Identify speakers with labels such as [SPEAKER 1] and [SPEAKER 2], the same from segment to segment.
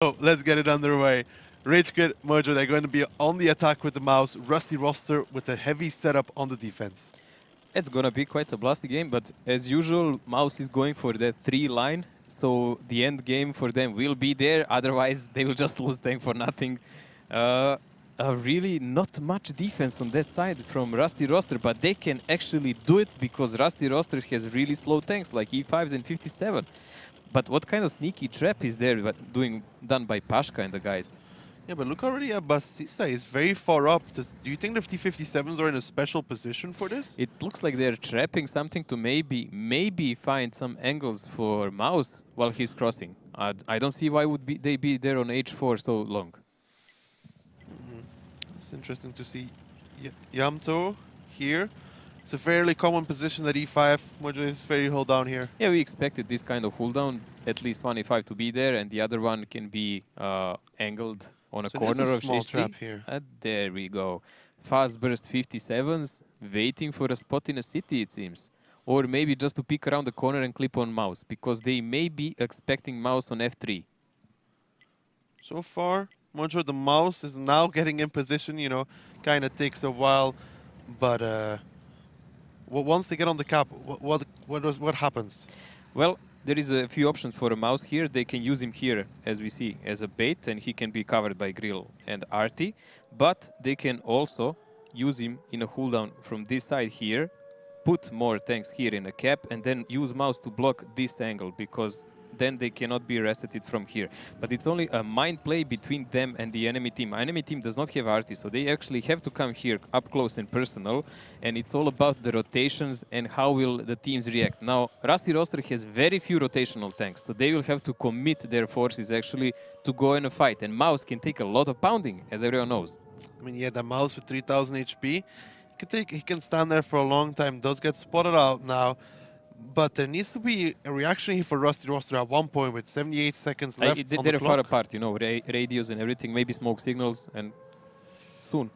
[SPEAKER 1] So let's get it underway. Rage.Quit, Mojo, they're going to be on the attack with the mouse. Rusty roster with a heavy setup on the defense.
[SPEAKER 2] It's gonna be quite a blasty game, but as usual, Mouse is going for that 3 line, so the end game for them will be there, otherwise they will just lose tank for nothing. Really not much defense on that side from Rusty roster, but they can actually do it because Rusty roster has really slow tanks like E5s and 57. But what kind of sneaky trap is there done by Pashka and the guys?
[SPEAKER 1] Yeah, but look already at Basista. He's very far up. Do you think the T57s are in a special position for this?
[SPEAKER 2] It looks like they're trapping something to maybe find some angles for Mouse while he's crossing. I don't see why they be there on H4 so long.
[SPEAKER 1] It's interesting to see Yamto here. It's a fairly common position that E5 Mojo is very hold down here.
[SPEAKER 2] Yeah, we expected this kind of hold down, at least one E5 to be there, and the other one can be angled on a corner of
[SPEAKER 1] small
[SPEAKER 2] H3.
[SPEAKER 1] trap here.
[SPEAKER 2] There we go. Fast burst 57s, waiting for a spot in a city, it seems. Or maybe just to peek around the corner and clip on Mouse, because they may be expecting Mouse on F3.
[SPEAKER 1] So far, Mojo, the mouse is now getting in position, you know, kind of takes a while, but once they get on the cap, what happens?
[SPEAKER 2] Well, there is a few options for a Mouse here. They can use him here, as we see, as a bait, and he can be covered by Grill and Arty. But they can also use him in a cooldown from this side here, put more tanks here in a cap, and then use Mouse to block this angle, because then they cannot be resetted from here. But it's only a mind play between them and the enemy team. Enemy team does not have Arty, so they actually have to come here up close and personal, and it's all about the rotations and how will the teams react. Now, Rusty roster has very few rotational tanks, so they will have to commit their forces actually to go in a fight, and Mouse can take a lot of pounding, as everyone knows.
[SPEAKER 1] I mean, yeah, the mouse with 3000 HP, he can stand there for a long time, does get spotted out now. But there needs to be a reaction here for Rusty roster at one point with 78 seconds left on the clock.
[SPEAKER 2] They're far apart, you know, radios and everything, maybe smoke signals, and soon.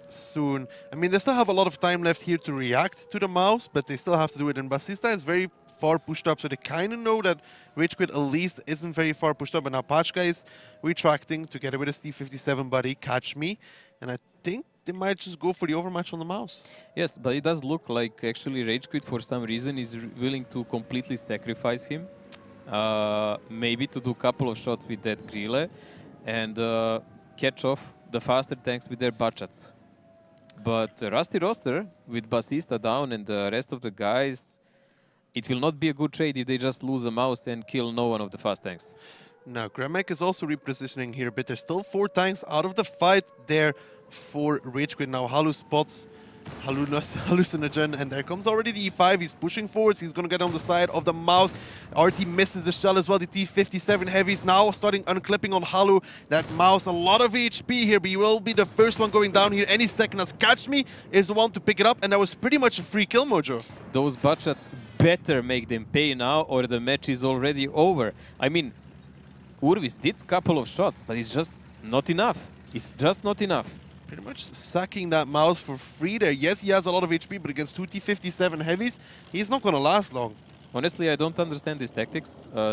[SPEAKER 1] Soon. I mean, they still have a lot of time left here to react to the mouse, but they still have to do it. And Basista is very far pushed up, so they kind of know that Rage.Quit at least isn't very far pushed up. And now Pachka is retracting together with his T57 buddy, Catch Me. And I think they might just go for the overmatch on the mouse.
[SPEAKER 2] Yes, but it does look like actually Rage.Quit for some reason is willing to completely sacrifice him. Maybe to do a couple of shots with that Grille and catch off the faster tanks with their butchats. But Rusty roster with Basista down and the rest of the guys, it will not be a good trade if they just lose a mouse and kill no one of the fast tanks.
[SPEAKER 1] Now, Gramek is also repositioning here, but there's still 4 tanks out of the fight there for Rage.Quit. Now, Halu spots Hallucinogen, and there comes already the E5. He's pushing forwards. He's going to get on the side of the mouse. RT misses the shell as well. The T57 heavies now starting unclipping on Halu. That mouse, a lot of HP here, but he will be the first one going down here any second as Catch Me is the one to pick it up, and that was pretty much a free kill, Mojo.
[SPEAKER 2] Those butchats better make them pay now, or the match is already over. I mean, Urvis did a couple of shots, but it's just not enough. It's just not enough.
[SPEAKER 1] Pretty much sacking that mouse for free there. Yes, he has a lot of HP, but against 2 T57 heavies, he's not going to last long.
[SPEAKER 2] Honestly, I don't understand these tactics.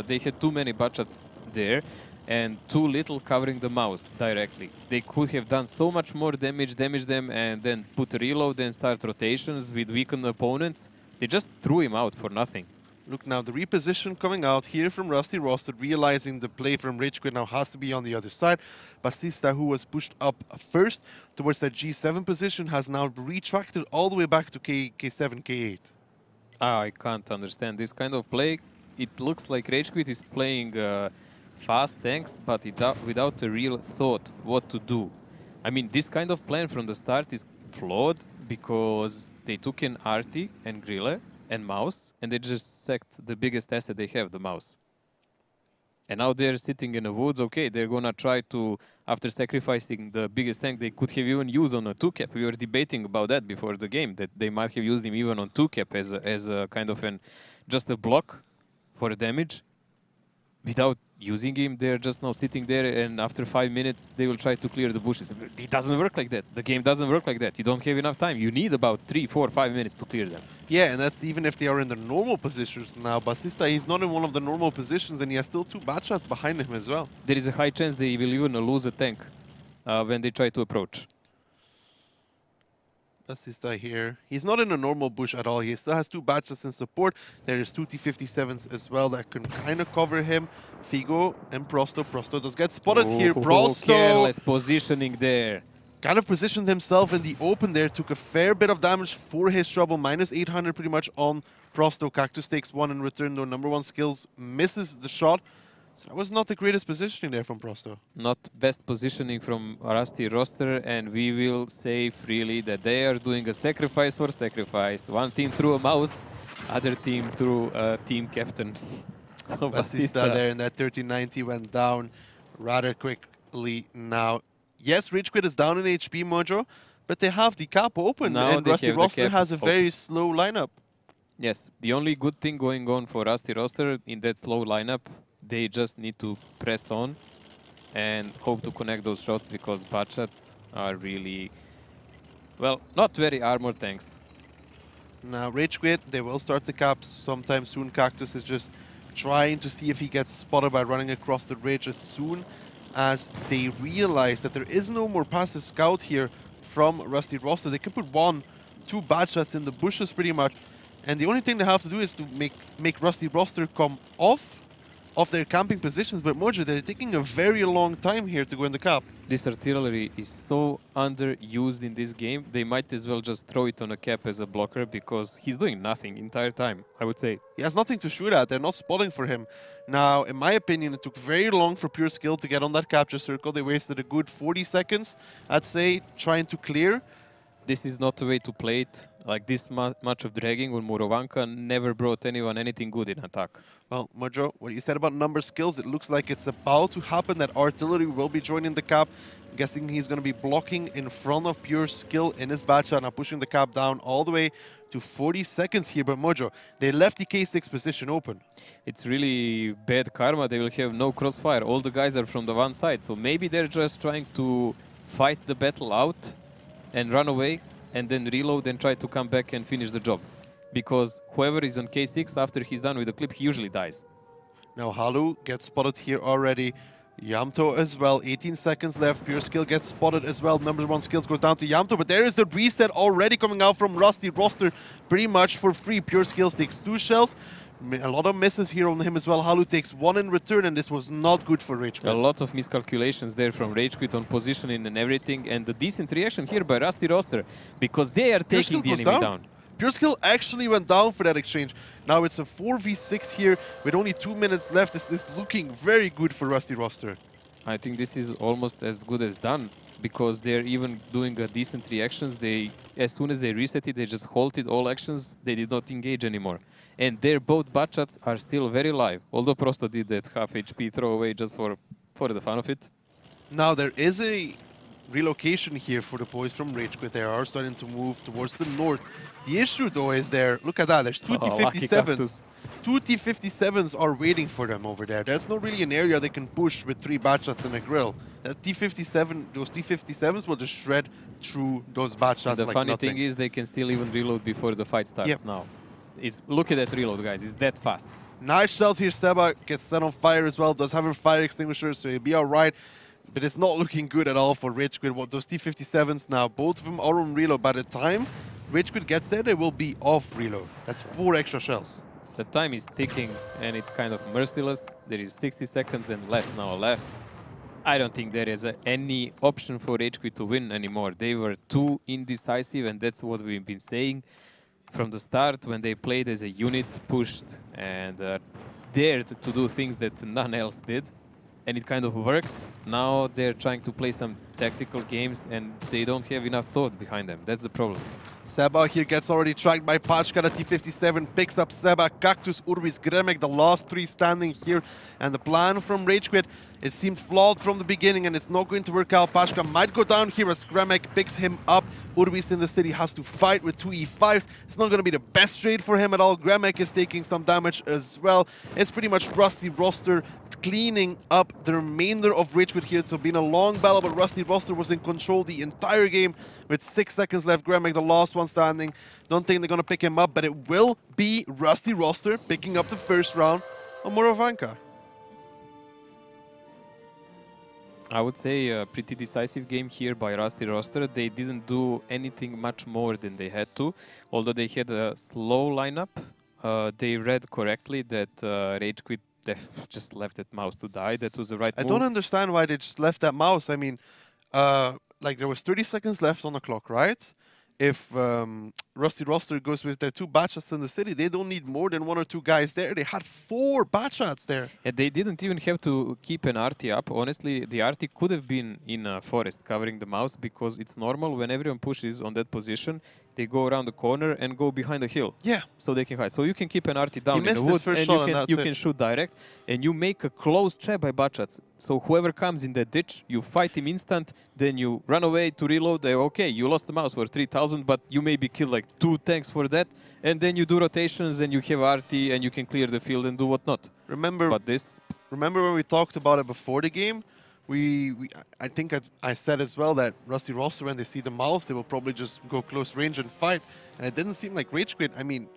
[SPEAKER 2] They had too many butchats there and too little covering the mouse directly. They could have done so much more damage them, and then put a reload and start rotations with weakened opponents. They just threw him out for nothing.
[SPEAKER 1] Look now, the reposition coming out here from Rusty roster, realizing the play from Rage.Quit now has to be on the other side. Basista, who was pushed up first towards that G7 position, has now retracted all the way back to K7, K8.
[SPEAKER 2] I can't understand this kind of play. It looks like Rage.Quit is playing fast tanks, but without a real thought what to do. I mean, this kind of plan from the start is flawed because they took in Arty and Grille and mouse, and they just sacked the biggest asset they have, the mouse. And now they're sitting in the woods. Okay, they're gonna try to, after sacrificing the biggest tank they could have even used on a 2-cap. We were debating about that before the game, that they might have used him even on 2-cap as a kind of just a block for damage. without using him, they're just now sitting there, and after 5 minutes, they will try to clear the bushes. It doesn't work like that. The game doesn't work like that. You don't have enough time. You need about 3, 4, 5 minutes to clear them.
[SPEAKER 1] Yeah, and that's even if they are in the normal positions now. Basista, he's not in one of the normal positions, and he has still 2 bad shots behind him as well.
[SPEAKER 2] There is a high chance they will even lose a tank when they try to approach.
[SPEAKER 1] Basista here. He's not in a normal bush at all. He still has 2 bad shots in support. There is 2 T-57s as well that can kind of cover him. Figo and Prosto. Prosto does get spotted here. Prosto
[SPEAKER 2] careless positioning there.
[SPEAKER 1] kind of positioned himself in the open there. Took a fair bit of damage for his trouble. Minus 800 pretty much on Prosto. Cactus takes 1 in return though. Number 1 skills misses the shot. So that was not the greatest positioning there from Prosto.
[SPEAKER 2] Not best positioning from Rusty roster, and we will say freely that they are doing a sacrifice for sacrifice. One team threw a mouse, other team threw a team captain. So
[SPEAKER 1] Basista there in that 1390 went down rather quickly now. Yes, Rage.Quit is down in HP, Mojo, but they have the cap open,
[SPEAKER 2] now
[SPEAKER 1] and Rusty roster has a very slow lineup.
[SPEAKER 2] Yes, the only good thing going on for Rusty roster in that slow lineup, they just need to press on and hope to connect those shots, because bad shots are really, well, not very armor tanks.
[SPEAKER 1] Now Rage.Quit, they will start the caps sometime soon. Cactus is just trying to see if he gets spotted by running across the ridge as soon as they realize that there is no more passive scout here from Rusty roster. They can put 1, 2 bad shots in the bushes pretty much, and the only thing they have to do is to make Rusty roster come off of their camping positions. But Mojo, they're taking a very long time here to go in the cap.
[SPEAKER 2] This artillery is so underused in this game. They might as well just throw it on a cap as a blocker, because he's doing nothing entire time, I would say.
[SPEAKER 1] He has nothing to shoot at. They're not spotting for him. Now, in my opinion, it took very long for Pure Skill to get on that capture circle. They wasted a good 40 seconds, I'd say, trying to clear.
[SPEAKER 2] This is not the way to play it. Like this much of dragging when Murovanka never brought anyone anything good in attack.
[SPEAKER 1] Well, Mojo, what you said about number skills, it looks like it's about to happen, that artillery will be joining the cap. I'm guessing he's going to be blocking in front of Pure Skill in his bad shot, now pushing the cap down all the way to 40 seconds here. But Mojo, they left the K6 position open.
[SPEAKER 2] It's really bad karma. They will have no crossfire. All the guys are from the one side. So maybe they're just trying to fight the battle out and run away, and then reload and try to come back and finish the job. Because whoever is on K6, after he's done with the clip, he usually dies.
[SPEAKER 1] Now Halu gets spotted here already. Yamto as well, 18 seconds left. Pure Skill gets spotted as well. Number 1 skills goes down to Yamto, but there is the reset already coming out from Rusty roster pretty much for free. Pure Skills takes 2 shells. A lot of misses here on him as well. Halu takes 1 in return, and this was not good for Rage.Quit.
[SPEAKER 2] A lot of miscalculations there from Rage.Quit on positioning and everything, and the decent reaction here by Rusty roster, because they are taking the enemy down.
[SPEAKER 1] Pure Skill actually went down for that exchange. Now it's a 4v6 here with only 2 minutes left. This is looking very good for Rusty roster.
[SPEAKER 2] I think this is almost as good as done, because they're even doing a decent reactions. As soon as they reset it, they just halted all actions. They did not engage anymore. And their both bad shots are still very live. Although Prosto did that half HP throwaway just for the fun of it.
[SPEAKER 1] Now there is a relocation here for the boys from Rage.Quit. They are starting to move towards the north. The issue though is there, look at that, there's 2 T-57s. 2 T-57s are waiting for them over there. That's not really an area they can push with 3 bad shots and a grill. That T-57, those T-57s will just shred through those bad shots like nothing.
[SPEAKER 2] The funny thing is they can still even reload before the fight starts now. Look at that reload, guys. It's that fast.
[SPEAKER 1] Nice shells here. Seba gets set on fire as well. Does have a fire extinguisher, so he'll be alright. But it's not looking good at all for Rage.Quit. What those T-57s now, both of them are on reload. By the time Rage.Quit gets there, they will be off reload. That's 4 extra shells.
[SPEAKER 2] The time is ticking, and it's kind of merciless. There is 60 seconds and less now left. I don't think there is any option for Rage.Quit to win anymore. They were too indecisive, and that's what we've been saying from the start, when they played as a unit, pushed and dared to do things that none else did. And it kind of worked. Now they're trying to play some tactical games, and they don't have enough thought behind them. That's the problem.
[SPEAKER 1] Seba here gets already tracked by Pashka. The T-57 picks up Seba, Cactus, Urbis, Gremek, the last 3 standing here. And the plan from Rage.Quit, it seemed flawed from the beginning, and it's not going to work out. Pashka might go down here as Gremek picks him up. Urbis in the city has to fight with 2 E5s. It's not going to be the best trade for him at all. Gremek is taking some damage as well. It's pretty much Rusty roster cleaning up the remainder of Rage.Quit here. So been a long battle, but Rusty Roster was in control the entire game with 6 seconds left. Gramek, the last one standing. Don't think they're going to pick him up, but it will be Rusty Roster picking up the first round on Morovanka.
[SPEAKER 2] I would say a pretty decisive game here by Rusty Roster. They didn't do anything much more than they had to. Although they had a slow lineup, they read correctly that Rage.Quit just left that mouse to die. That was the right move.
[SPEAKER 1] I don't understand why they just left that mouse. I mean, like there was 30 seconds left on the clock, right? If Rusty Roster goes with their 2 batchats in the city, they don't need more than 1 or 2 guys there. They had 4 batchats there.
[SPEAKER 2] And they didn't even have to keep an RT up. Honestly, the RT could have been in a forest covering the mouse, because it's normal when everyone pushes on that position, they go around the corner and go behind the hill.
[SPEAKER 1] Yeah.
[SPEAKER 2] So they can hide. So you can keep an RT down in the woods,
[SPEAKER 1] and
[SPEAKER 2] you can shoot direct, and you make a close trap by batchats. So whoever comes in that ditch, you fight him instant, then you run away to reload. Okay, you lost the mouse for 3,000, but you maybe kill like 2 tanks for that, and then you do rotations and you have RT and you can clear the field and do whatnot.
[SPEAKER 1] Remember when we talked about it before the game? I think I said as well that Rusty Roster, when they see the mouse, they will probably just go close range and fight. And it didn't seem like Rage.Quit. I mean,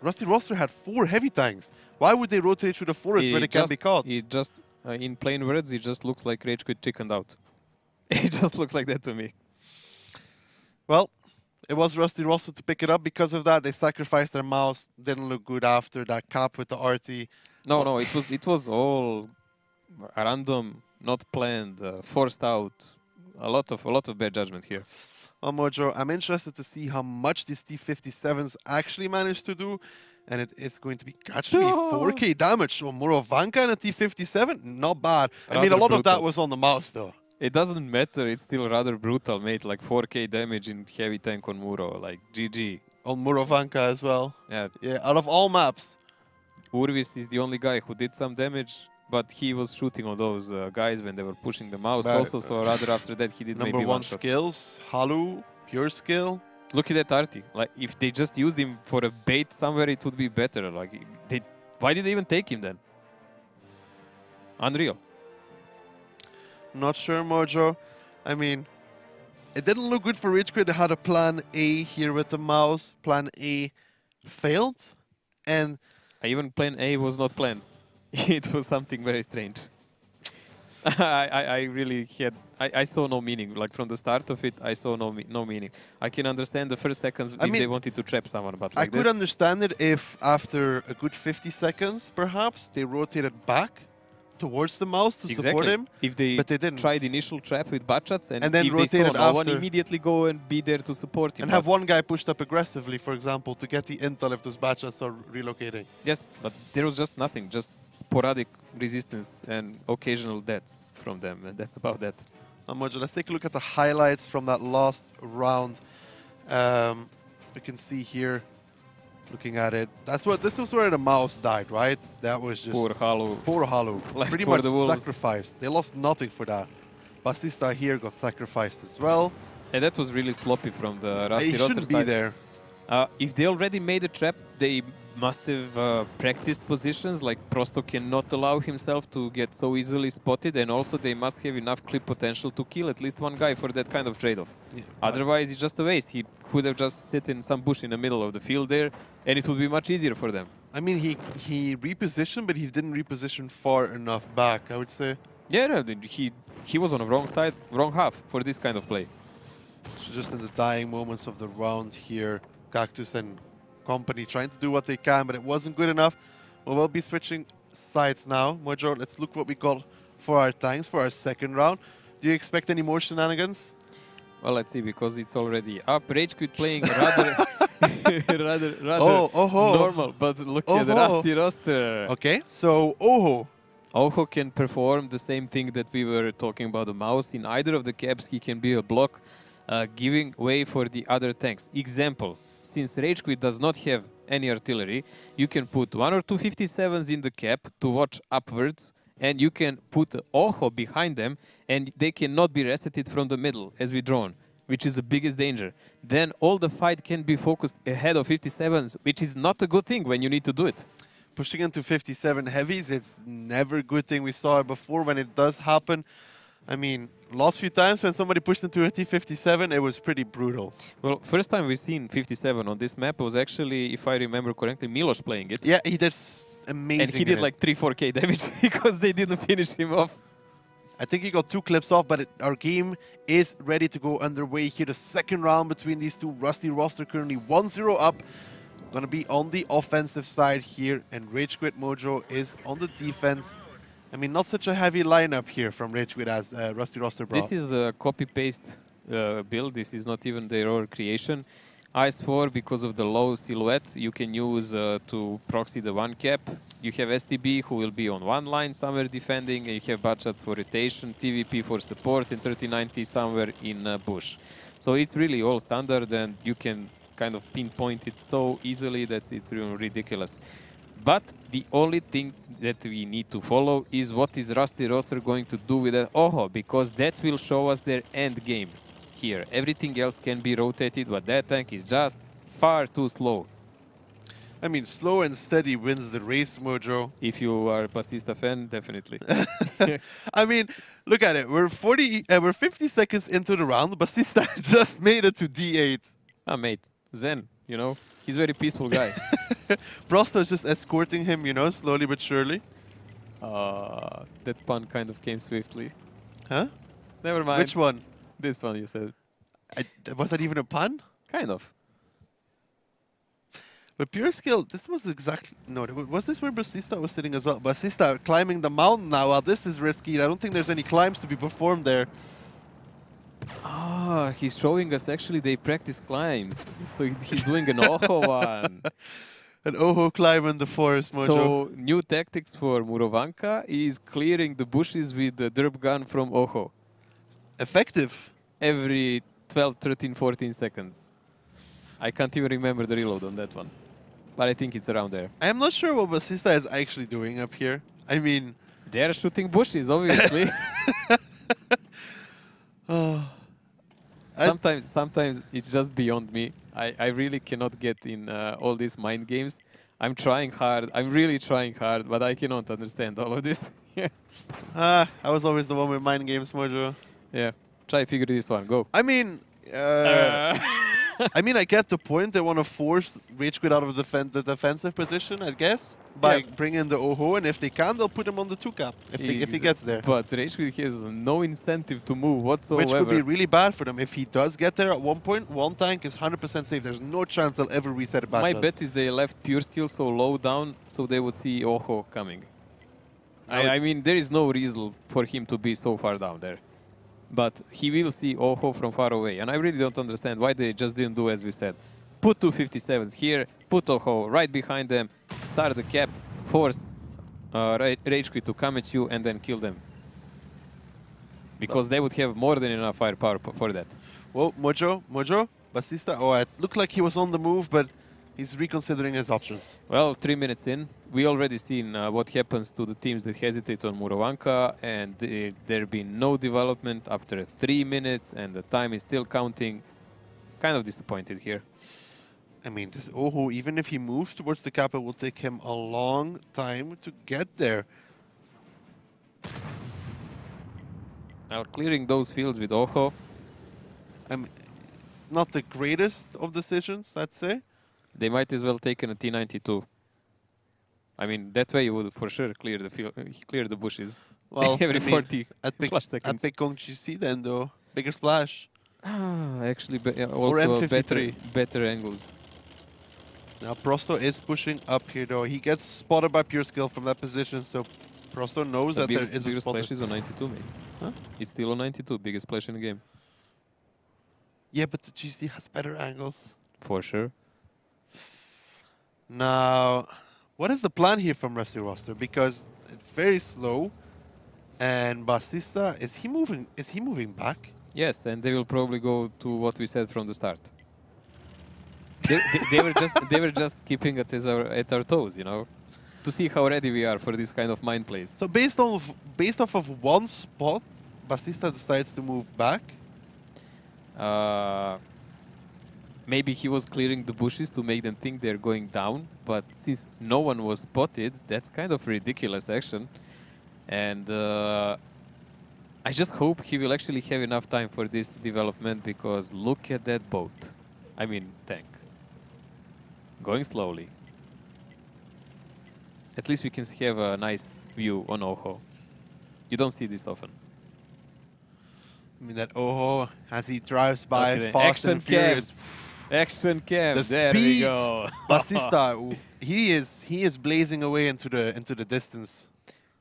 [SPEAKER 1] Rusty Roster had 4 heavy tanks. Why would they rotate through the forest where they can be caught?
[SPEAKER 2] It just, in plain words, it just looks like Rage.Quit chickened out. It just looked like that to me.
[SPEAKER 1] Well, it was Rusty Roster to pick it up. Because of that, they sacrificed their mouse. Didn't look good after that cap with the RT.
[SPEAKER 2] No, it was all random, not planned, forced out. A lot of bad judgment here.
[SPEAKER 1] Well, Mojo, I'm interested to see how much these T-57s actually managed to do. And it is going to be actually 4K damage. So Morovanka and a T-57, not bad. I mean, a lot of that was on the mouse, though.
[SPEAKER 2] It doesn't matter. It's still rather brutal, mate. Like 4K damage in heavy tank on Muro. Like, GG.
[SPEAKER 1] On Morovanka as well.
[SPEAKER 2] Yeah.
[SPEAKER 1] Yeah, out of all maps.
[SPEAKER 2] Urvis is the only guy who did some damage, but he was shooting on those guys when they were pushing the mouse also. So rather after that, he did maybe
[SPEAKER 1] number 1
[SPEAKER 2] shot.
[SPEAKER 1] skills, Halu, pure skill.
[SPEAKER 2] Look at that Artie. Like, if they just used him for a bait somewhere, it would be better. Like, why did they even take him then? Unreal.
[SPEAKER 1] Not sure, Mojo. I mean, it didn't look good for Rage.Quit. They had a plan A here with the mouse. Plan A failed. And
[SPEAKER 2] even plan A was not planned. It was something very strange. I really had... I saw no meaning. Like, from the start of it, I saw no meaning. I can understand the first seconds if they wanted to trap someone, but like
[SPEAKER 1] I could understand it if after a good 50 seconds, perhaps, they rotated back towards the mouse to support him.
[SPEAKER 2] If they, tried initial trap with batchats and
[SPEAKER 1] then
[SPEAKER 2] if
[SPEAKER 1] rotated
[SPEAKER 2] they saw no one, immediately go and be there to support him.
[SPEAKER 1] And have one guy pushed up aggressively, for example, to get the intel if those batchats are relocating.
[SPEAKER 2] Yes, but there was just nothing, just sporadic resistance and occasional deaths from them, and that's about that.
[SPEAKER 1] Mojo, let's take a look at the highlights from that last round. You can see here, looking at it, this was where the mouse died, right? That was just
[SPEAKER 2] poor Halu.
[SPEAKER 1] Poor Halu. Pretty much sacrificed. They lost nothing for that. Basista here got sacrificed as well.
[SPEAKER 2] And that was really sloppy from the Rusty
[SPEAKER 1] Roster side. He shouldn't be there.
[SPEAKER 2] If they already made a trap, they must have practiced positions. Like, Prosto cannot allow himself to get so easily spotted, and also they must have enough clip potential to kill at least one guy for that kind of trade-off. Yeah, otherwise, it's just a waste. He could have just sit in some bush in the middle of the field there, and it would be much easier for them.
[SPEAKER 1] I mean, he repositioned, but he didn't reposition far enough back, I would say.
[SPEAKER 2] Yeah, no, he was on the wrong side, wrong half for this kind of play.
[SPEAKER 1] So just in the dying moments of the round here, Cactus and company trying to do what they can, but it wasn't good enough. Well, we'll be switching sides now. Mojo, let's look what we got for our tanks for our second round. Do you expect any more shenanigans?
[SPEAKER 2] Well, let's see, because it's already up. Rage.Quit playing rather normal, but look at the Rusty Roster.
[SPEAKER 1] Okay, so
[SPEAKER 2] Oho can perform the same thing that we were talking about the mouse. In either of the caps, he can be a block, giving way for the other tanks. Example. Since Rage.Quit does not have any artillery, you can put 1 or 2 57s in the cap to watch upwards, and you can put Oho behind them, and they cannot be resetted from the middle, as we drawn, which is the biggest danger. Then all the fight can be focused ahead of 57s, which is not a good thing when you need to do it.
[SPEAKER 1] pushing into 57 heavies, it's never a good thing. We saw it before when it does happen. I mean, last few times when somebody pushed into a T57, it was pretty brutal.
[SPEAKER 2] Well, first time we've seen 57 on this map was actually, if I remember correctly, Milos playing it.
[SPEAKER 1] Yeah, he did amazing.
[SPEAKER 2] And he did like 3-4k damage because they didn't finish him off.
[SPEAKER 1] I think he got 2 clips off, but our game is ready to go underway here. The second round between these two. Rusty Roster currently 1-0 up. Going to be on the offensive side here, and Rage.Quit Mojo is on the defense. I mean, not such a heavy lineup here from Rage.Quit as Rusty Roster brought.
[SPEAKER 2] This is a copy-paste build. This is not even their own creation. Ice 4, because of the low silhouette, you can use to proxy the 1 cap. You have STB, who will be on one line somewhere defending, and you have Batchat for rotation, TVP for support, and 3090 somewhere in bush. So it's really all standard, and you can kind of pinpoint it so easily that it's really ridiculous. But the only thing that we need to follow is what is Rusty Roster going to do with that Oho, because that will show us their end game here. Everything else can be rotated, but that tank is just far too slow.
[SPEAKER 1] I mean, slow and steady wins the race, Mojo.
[SPEAKER 2] If you are a Basista fan, definitely.
[SPEAKER 1] I mean, look at it. We're 50 seconds into the round. Basista just made it to D8.
[SPEAKER 2] Ah, mate, Zen, you know, he's a very peaceful guy.
[SPEAKER 1] Prosto is just escorting him, you know, slowly but surely.
[SPEAKER 2] That pun kind of came swiftly.
[SPEAKER 1] Huh?
[SPEAKER 2] Never mind.
[SPEAKER 1] Which one?
[SPEAKER 2] This one, you said.
[SPEAKER 1] Was that even a pun?
[SPEAKER 2] Kind of.
[SPEAKER 1] But pure skill, this was exactly... No, was this where Basista was sitting as well? Basista climbing the mountain now. Well, this is risky. I don't think there's any climbs to be performed there.
[SPEAKER 2] Ah, he's showing us actually they practice climbs. So he's doing an Oho one.
[SPEAKER 1] An Oho climb in the forest, Mojo.
[SPEAKER 2] So new tactics for Murovanka is clearing the bushes with the derp gun from Oho.
[SPEAKER 1] Effective.
[SPEAKER 2] Every 12, 13, 14 seconds. I can't even remember the reload on that one. But I think it's around there.
[SPEAKER 1] I am not sure what Basista is actually doing up here. I mean...
[SPEAKER 2] They're shooting bushes, obviously. Sometimes it's just beyond me. I really cannot get in all these mind games. I'm trying hard. I'm really trying hard, but I cannot understand all of this.
[SPEAKER 1] I was always the one with mind games, Mojo.
[SPEAKER 2] Yeah. Try figure this one. Go.
[SPEAKER 1] I mean... I mean, I get the point. They want to force Rage.Quit out of the defensive position, I guess, by bringing the Oho, and if they can, they'll put him on the 2-cap if he gets there.
[SPEAKER 2] But Rage.Quit has no incentive to move whatsoever.
[SPEAKER 1] Which could be really bad for them. If he does get there at one point, one tank is 100% safe. There's no chance they'll ever reset it back.
[SPEAKER 2] My bet is they left pure skill so low down, so they would see Oho coming. I mean, there is no reason for him to be so far down there. But he will see Oho from far away. And I really don't understand why they just didn't do as we said. Put 2 57s here, put Oho right behind them, start the cap, force Rage.Quit to come at you and then kill them. Because they would have more than enough firepower for that.
[SPEAKER 1] Well, Mojo, Basista, oh, it looked like he was on the move, but he's reconsidering his options.
[SPEAKER 2] Well, 3 minutes in, we already seen what happens to the teams that hesitate on Murovanka, and there been no development after 3 minutes, and the time is still counting. Kind of disappointed here.
[SPEAKER 1] I mean, this Oho, even if he moves towards the cap, it will take him a long time to get there.
[SPEAKER 2] Now, clearing those fields with Oho.
[SPEAKER 1] I mean, it's not the greatest of decisions, I'd say.
[SPEAKER 2] They might as well take a T92. I mean, that way you would for sure clear the field, clear the bushes.
[SPEAKER 1] Well,
[SPEAKER 2] every 40
[SPEAKER 1] plus
[SPEAKER 2] seconds.
[SPEAKER 1] I'd pick Kong GC then, though. Bigger splash.
[SPEAKER 2] Actually,
[SPEAKER 1] or
[SPEAKER 2] also
[SPEAKER 1] M53.
[SPEAKER 2] better angles.
[SPEAKER 1] Now, Prosto is pushing up here, though. He gets spotted by pure skill from that position, so Prosto knows that there is a
[SPEAKER 2] biggest
[SPEAKER 1] spotter.
[SPEAKER 2] splash is on 92, mate.
[SPEAKER 1] Huh?
[SPEAKER 2] It's still on 92, biggest splash in the game.
[SPEAKER 1] Yeah, but the GC has better angles.
[SPEAKER 2] For sure.
[SPEAKER 1] Now, what is the plan here from Rusty Roster? Because it's very slow, and Basista, is he moving back?
[SPEAKER 2] Yes, and they will probably go to what we said from the start. they were just keeping it at our toes, you know, to see how ready we are for this kind of mind plays.
[SPEAKER 1] So based off of one spot, Basista decides to move back.
[SPEAKER 2] Maybe he was clearing the bushes to make them think they're going down, but since no one was spotted, that's kind of ridiculous action. And I just hope he will actually have enough time for this development, because look at that boat. I mean, tank. Going slowly. At least we can have a nice view on Oho. You don't see this often.
[SPEAKER 1] I mean, that Oho, as he drives by
[SPEAKER 2] Okay,
[SPEAKER 1] fast and furious.
[SPEAKER 2] Action cam.
[SPEAKER 1] The
[SPEAKER 2] There
[SPEAKER 1] speed,
[SPEAKER 2] we go.
[SPEAKER 1] Bassista, he is blazing away into the distance.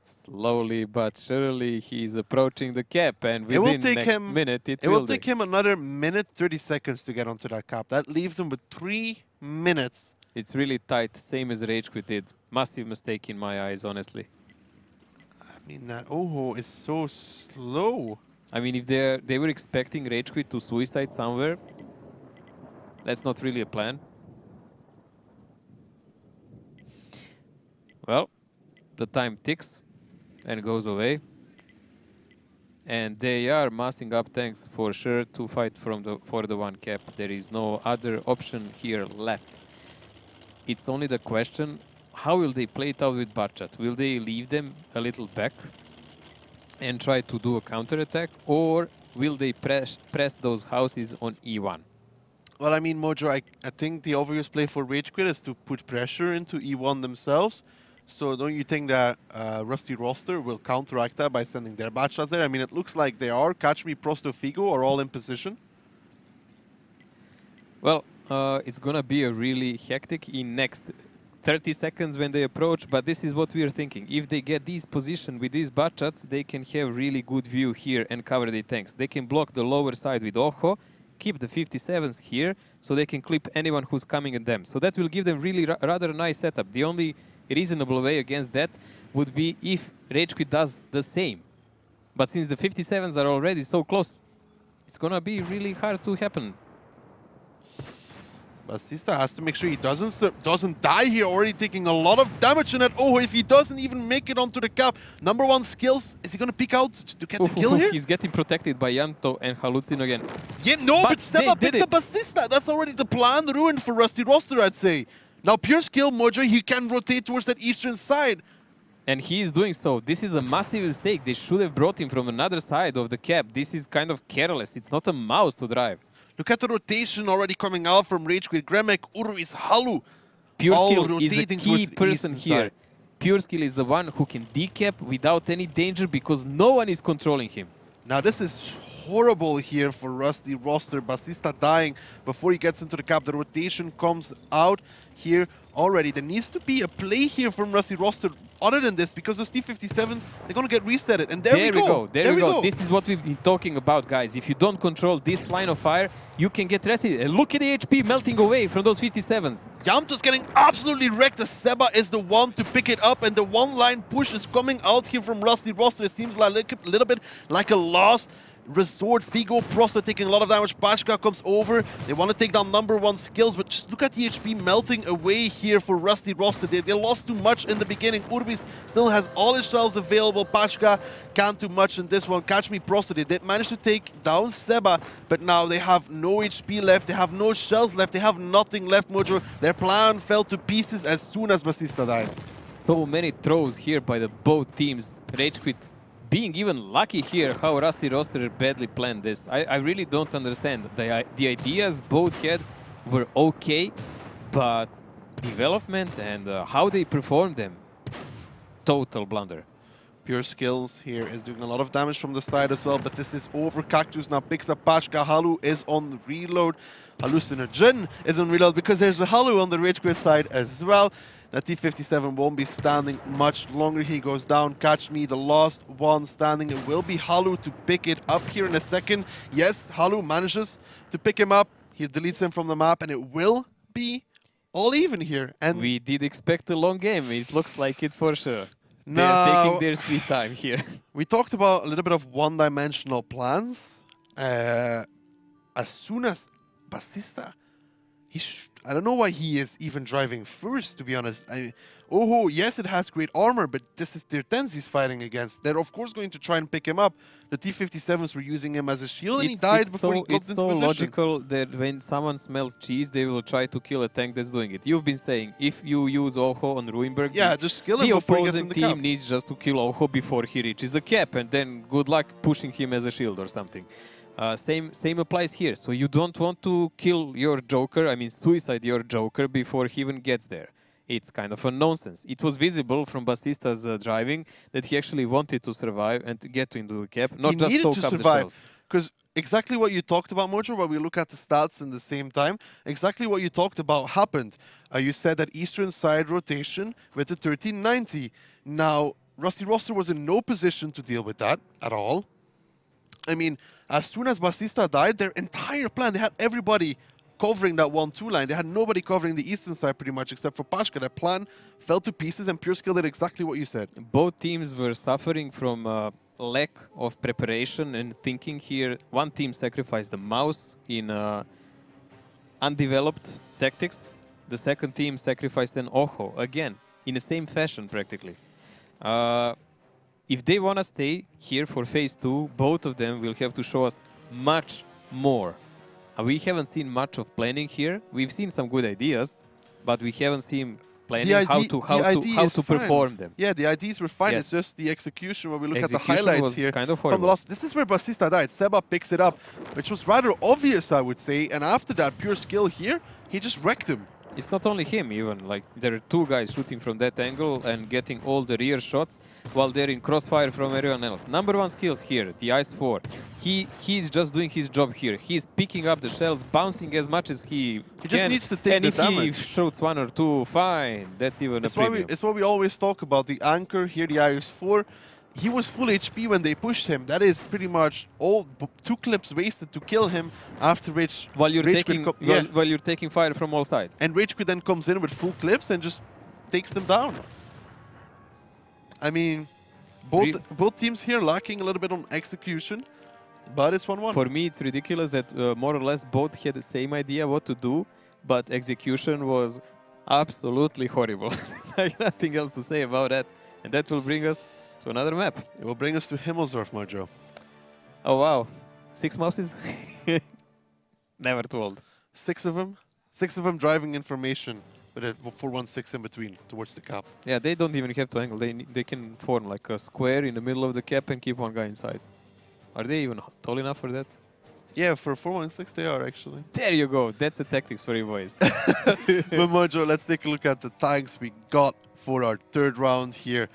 [SPEAKER 2] Slowly but surely he's approaching the cap, and
[SPEAKER 1] It will
[SPEAKER 2] within
[SPEAKER 1] take
[SPEAKER 2] next
[SPEAKER 1] him.
[SPEAKER 2] minute
[SPEAKER 1] It will take him another minute 30 seconds to get onto that cap. That leaves him with 3 minutes.
[SPEAKER 2] It's really tight, same as Rage.Quit did. Massive mistake in my eyes, honestly.
[SPEAKER 1] I mean, that Oho is so slow.
[SPEAKER 2] I mean, if they were expecting Rage.Quit to suicide somewhere, that's not really a plan. Well, the time ticks and goes away. And they are massing up tanks for sure to fight for the one cap. There is no other option here left. It's only the question, how will they play it out with Barchat? Will they leave them a little back and try to do a counter-attack? Or will they press those houses on E1?
[SPEAKER 1] Well, I mean, Mojo, I think the obvious play for Rage.Quit is to put pressure into E1 themselves. So don't you think that Rusty Roster will counteract that by sending their Barchats there? I mean, it looks like they are. Catch Me, Prosto, Figo are all in position.
[SPEAKER 2] Well, it's going to be a really hectic in next 30 seconds when they approach, but this is what we are thinking. If they get this position with these Barchats, they can have really good view here and cover the tanks. They can block the lower side with Oho, keep the 57s here, so they can clip anyone who's coming at them. So that will give them really rather nice setup. The only reasonable way against that would be if Rage.Quit does the same. But since the 57s are already so close, it's going to be really hard to happen.
[SPEAKER 1] Bassista has to make sure he doesn't die here, already taking a lot of damage in that. Oh, if he doesn't even make it onto the cap. Number 1 skills, is he going to pick out to get the kill here?
[SPEAKER 2] He's getting protected by Yanto and Halucin again.
[SPEAKER 1] Yeah, no, but Seba picks up Bassista. That's already the plan ruined for Rusty Roster, I'd say. Now, pure skill, Mojo, he can rotate towards that eastern side.
[SPEAKER 2] And he is doing so. This is a massive mistake. They should have brought him from another side of the cap. This is kind of careless. It's not a mouse to drive.
[SPEAKER 1] Look at the rotation already coming out from Rage.Quit. Gremek, Urvis, Halu.
[SPEAKER 2] Pure skill is a key person here. Pure skill is the one who can decap without any danger because no one is controlling him.
[SPEAKER 1] Now this is horrible here for Rusty Roster. Bassista dying before he gets into the cap. The rotation comes out here already. There needs to be a play here from Rusty Roster other than this, because those T-57s, they're going to get resetted. And there we go.
[SPEAKER 2] There we go. This is what we've been talking about, guys. If you don't control this line of fire, you can get rested. And look at the HP melting away from those 57s.
[SPEAKER 1] Yamto's getting absolutely wrecked. Seba is the one to pick it up, and the one-line push is coming out here from Rusty Roster. It seems like a little bit like a last resort. Figo, Prosto taking a lot of damage. Pachka comes over. They want to take down number 1 skills, but just look at the HP melting away here for Rusty Roster. They lost too much in the beginning. Urbis still has all his shells available. Pachka can't do much in this one. Catch Me, Prosto. They did manage to take down Seba, but now they have no HP left. They have no shells left. They have nothing left, Mojo. Their plan fell to pieces as soon as Bassista died.
[SPEAKER 2] So many throws here by the both teams. Rage.Quit being even lucky here how Rusty Roster badly planned this. I really don't understand. The ideas both had were okay, but development and how they performed them, total blunder.
[SPEAKER 1] Pure skills here is doing a lot of damage from the side as well, but this is over. Cactus now picks up Pachka. Halu is on reload. Hallucinogen is on reload because there's a Halu on the Rage.Quit side as well. That T-57 won't be standing much longer. He goes down. Catch Me, the last one standing. It will be Halu to pick it up here in a second. Yes, Halu manages to pick him up. He deletes him from the map, and it will be all even here. And
[SPEAKER 2] we did expect a long game. It looks like it for sure.
[SPEAKER 1] Now,
[SPEAKER 2] they're taking their sweet time here.
[SPEAKER 1] We talked about a little bit of one-dimensional plans. As soon as Bassista, I don't know why he is even driving first, to be honest. Oh, yes, it has great armor, but this is tier 10s he's fighting against. They're, of course, going to try and pick him up. The T-57s were using him as a shield, and he died before he got into position.
[SPEAKER 2] It's so logical that when someone smells cheese, they will try to kill a tank that's doing it. You've been saying, if you use Oho on Ruinberg,
[SPEAKER 1] yeah, just kill him
[SPEAKER 2] the
[SPEAKER 1] before he gets in
[SPEAKER 2] opposing
[SPEAKER 1] the
[SPEAKER 2] team
[SPEAKER 1] cap.
[SPEAKER 2] needs just to kill Oho before he reaches the cap, and then good luck pushing him as a shield or something. Same applies here. So you don't want to kill your Joker, I mean suicide your Joker before he even gets there. It's kind of a nonsense. It was visible from Batista's driving that he actually wanted to survive and to get into the cap, not just soak up the shells.
[SPEAKER 1] Because exactly what you talked about, Mojo, while we look at the stats in the same time, exactly what you talked about happened. You said that Eastern side rotation with the 1390. Now, Rusty Roster was in no position to deal with that at all. I mean, as soon as Batista died, their entire plan, they had everybody covering that 1-2 line. They had nobody covering the eastern side pretty much, except for Pashka. That plan fell to pieces, and Pure Skill did exactly what you said.
[SPEAKER 2] Both teams were suffering from lack of preparation and thinking here. One team sacrificed the mouse in undeveloped tactics. The second team sacrificed an Oho, again, in the same fashion practically. If they want to stay here for phase 2, both of them will have to show us much more. We haven't seen much of planning here. We've seen some good ideas, but we haven't seen planning how to perform them.
[SPEAKER 1] Yeah, the ideas were fine.
[SPEAKER 2] Yes.
[SPEAKER 1] It's just the execution. When we look
[SPEAKER 2] Execution
[SPEAKER 1] at the highlights
[SPEAKER 2] was
[SPEAKER 1] here
[SPEAKER 2] kind of
[SPEAKER 1] from the
[SPEAKER 2] horrible.
[SPEAKER 1] last, this is where Batista died. Seba picks it up, which was rather obvious, I would say. And after that, Pure Skill here, he just wrecked him.
[SPEAKER 2] It's not only him even, like there are two guys shooting from that angle and getting all the rear shots while they're in crossfire from everyone else. Number one skills here, the Ice 4. He's just doing his job here. He's picking up the shells, bouncing as much as he can.
[SPEAKER 1] Just needs to take the damage.
[SPEAKER 2] And if he shoots one or two, fine. That's even a premium.
[SPEAKER 1] It's what we always talk about. The Anchor here, the Ice 4. He was full HP when they pushed him. That is pretty much all 2 clips wasted to kill him after which
[SPEAKER 2] while you're taking fire from all sides.
[SPEAKER 1] And Rage.Quit then comes in with full clips and just takes them down. I mean, both teams here lacking a little bit on execution, but it's 1-1.
[SPEAKER 2] For me, it's ridiculous that more or less both had the same idea what to do, but execution was absolutely horrible. I have nothing else to say about that. And that will bring us to another map.
[SPEAKER 1] It will bring us to Himmelsdorf, Mojo.
[SPEAKER 2] Oh, wow. 6 mouses? Never told.
[SPEAKER 1] 6 of them? 6 of them driving information with a 4-1-6 in between towards the cap.
[SPEAKER 2] Yeah, they don't even have to angle. They can form like a square in the middle of the cap and keep one guy inside. Are they even tall enough for that?
[SPEAKER 1] Yeah, for 4-1-6 they are actually.
[SPEAKER 2] There you go. That's the tactics for you boys.
[SPEAKER 1] But Mojo, let's take a look at the tanks we got for our third round here.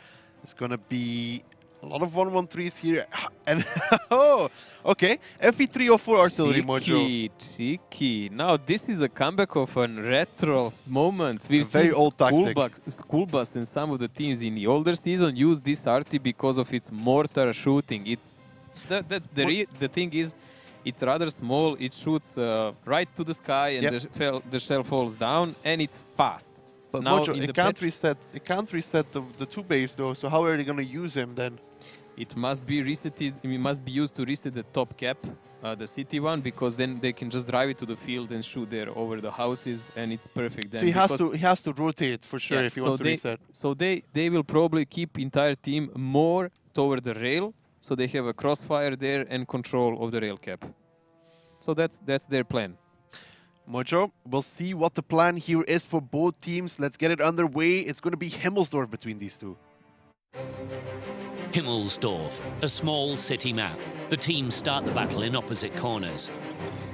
[SPEAKER 1] It's going to be a lot of 1-1-3s here. And oh, okay. FE304 artillery, Mojo.
[SPEAKER 2] Cheeky. Now, this is a comeback of a retro moment. We've
[SPEAKER 1] very
[SPEAKER 2] seen
[SPEAKER 1] old tactic.
[SPEAKER 2] School Bus and some of the teams in the older season use this arty because of its mortar shooting. The thing is, it's rather small. It shoots right to the sky, and the shell falls down, and it's fast.
[SPEAKER 1] But
[SPEAKER 2] now
[SPEAKER 1] Mojo, it can't reset the 2 base though, so how are they going to use him then?
[SPEAKER 2] It must be resetted. It must be used to reset the top cap, the city one, because then they can just drive it to the field and shoot there over the houses, and it's perfect. Then
[SPEAKER 1] so he has to rotate for sure if he wants to reset.
[SPEAKER 2] So they will probably keep entire team more toward the rail, so they have a crossfire there and control of the rail cap. So that's their plan.
[SPEAKER 1] Mojo, we'll see what the plan here is for both teams. Let's get it underway. It's going to be Himmelsdorf between these two.
[SPEAKER 3] Himmelsdorf, a small city map. The teams start the battle in opposite corners.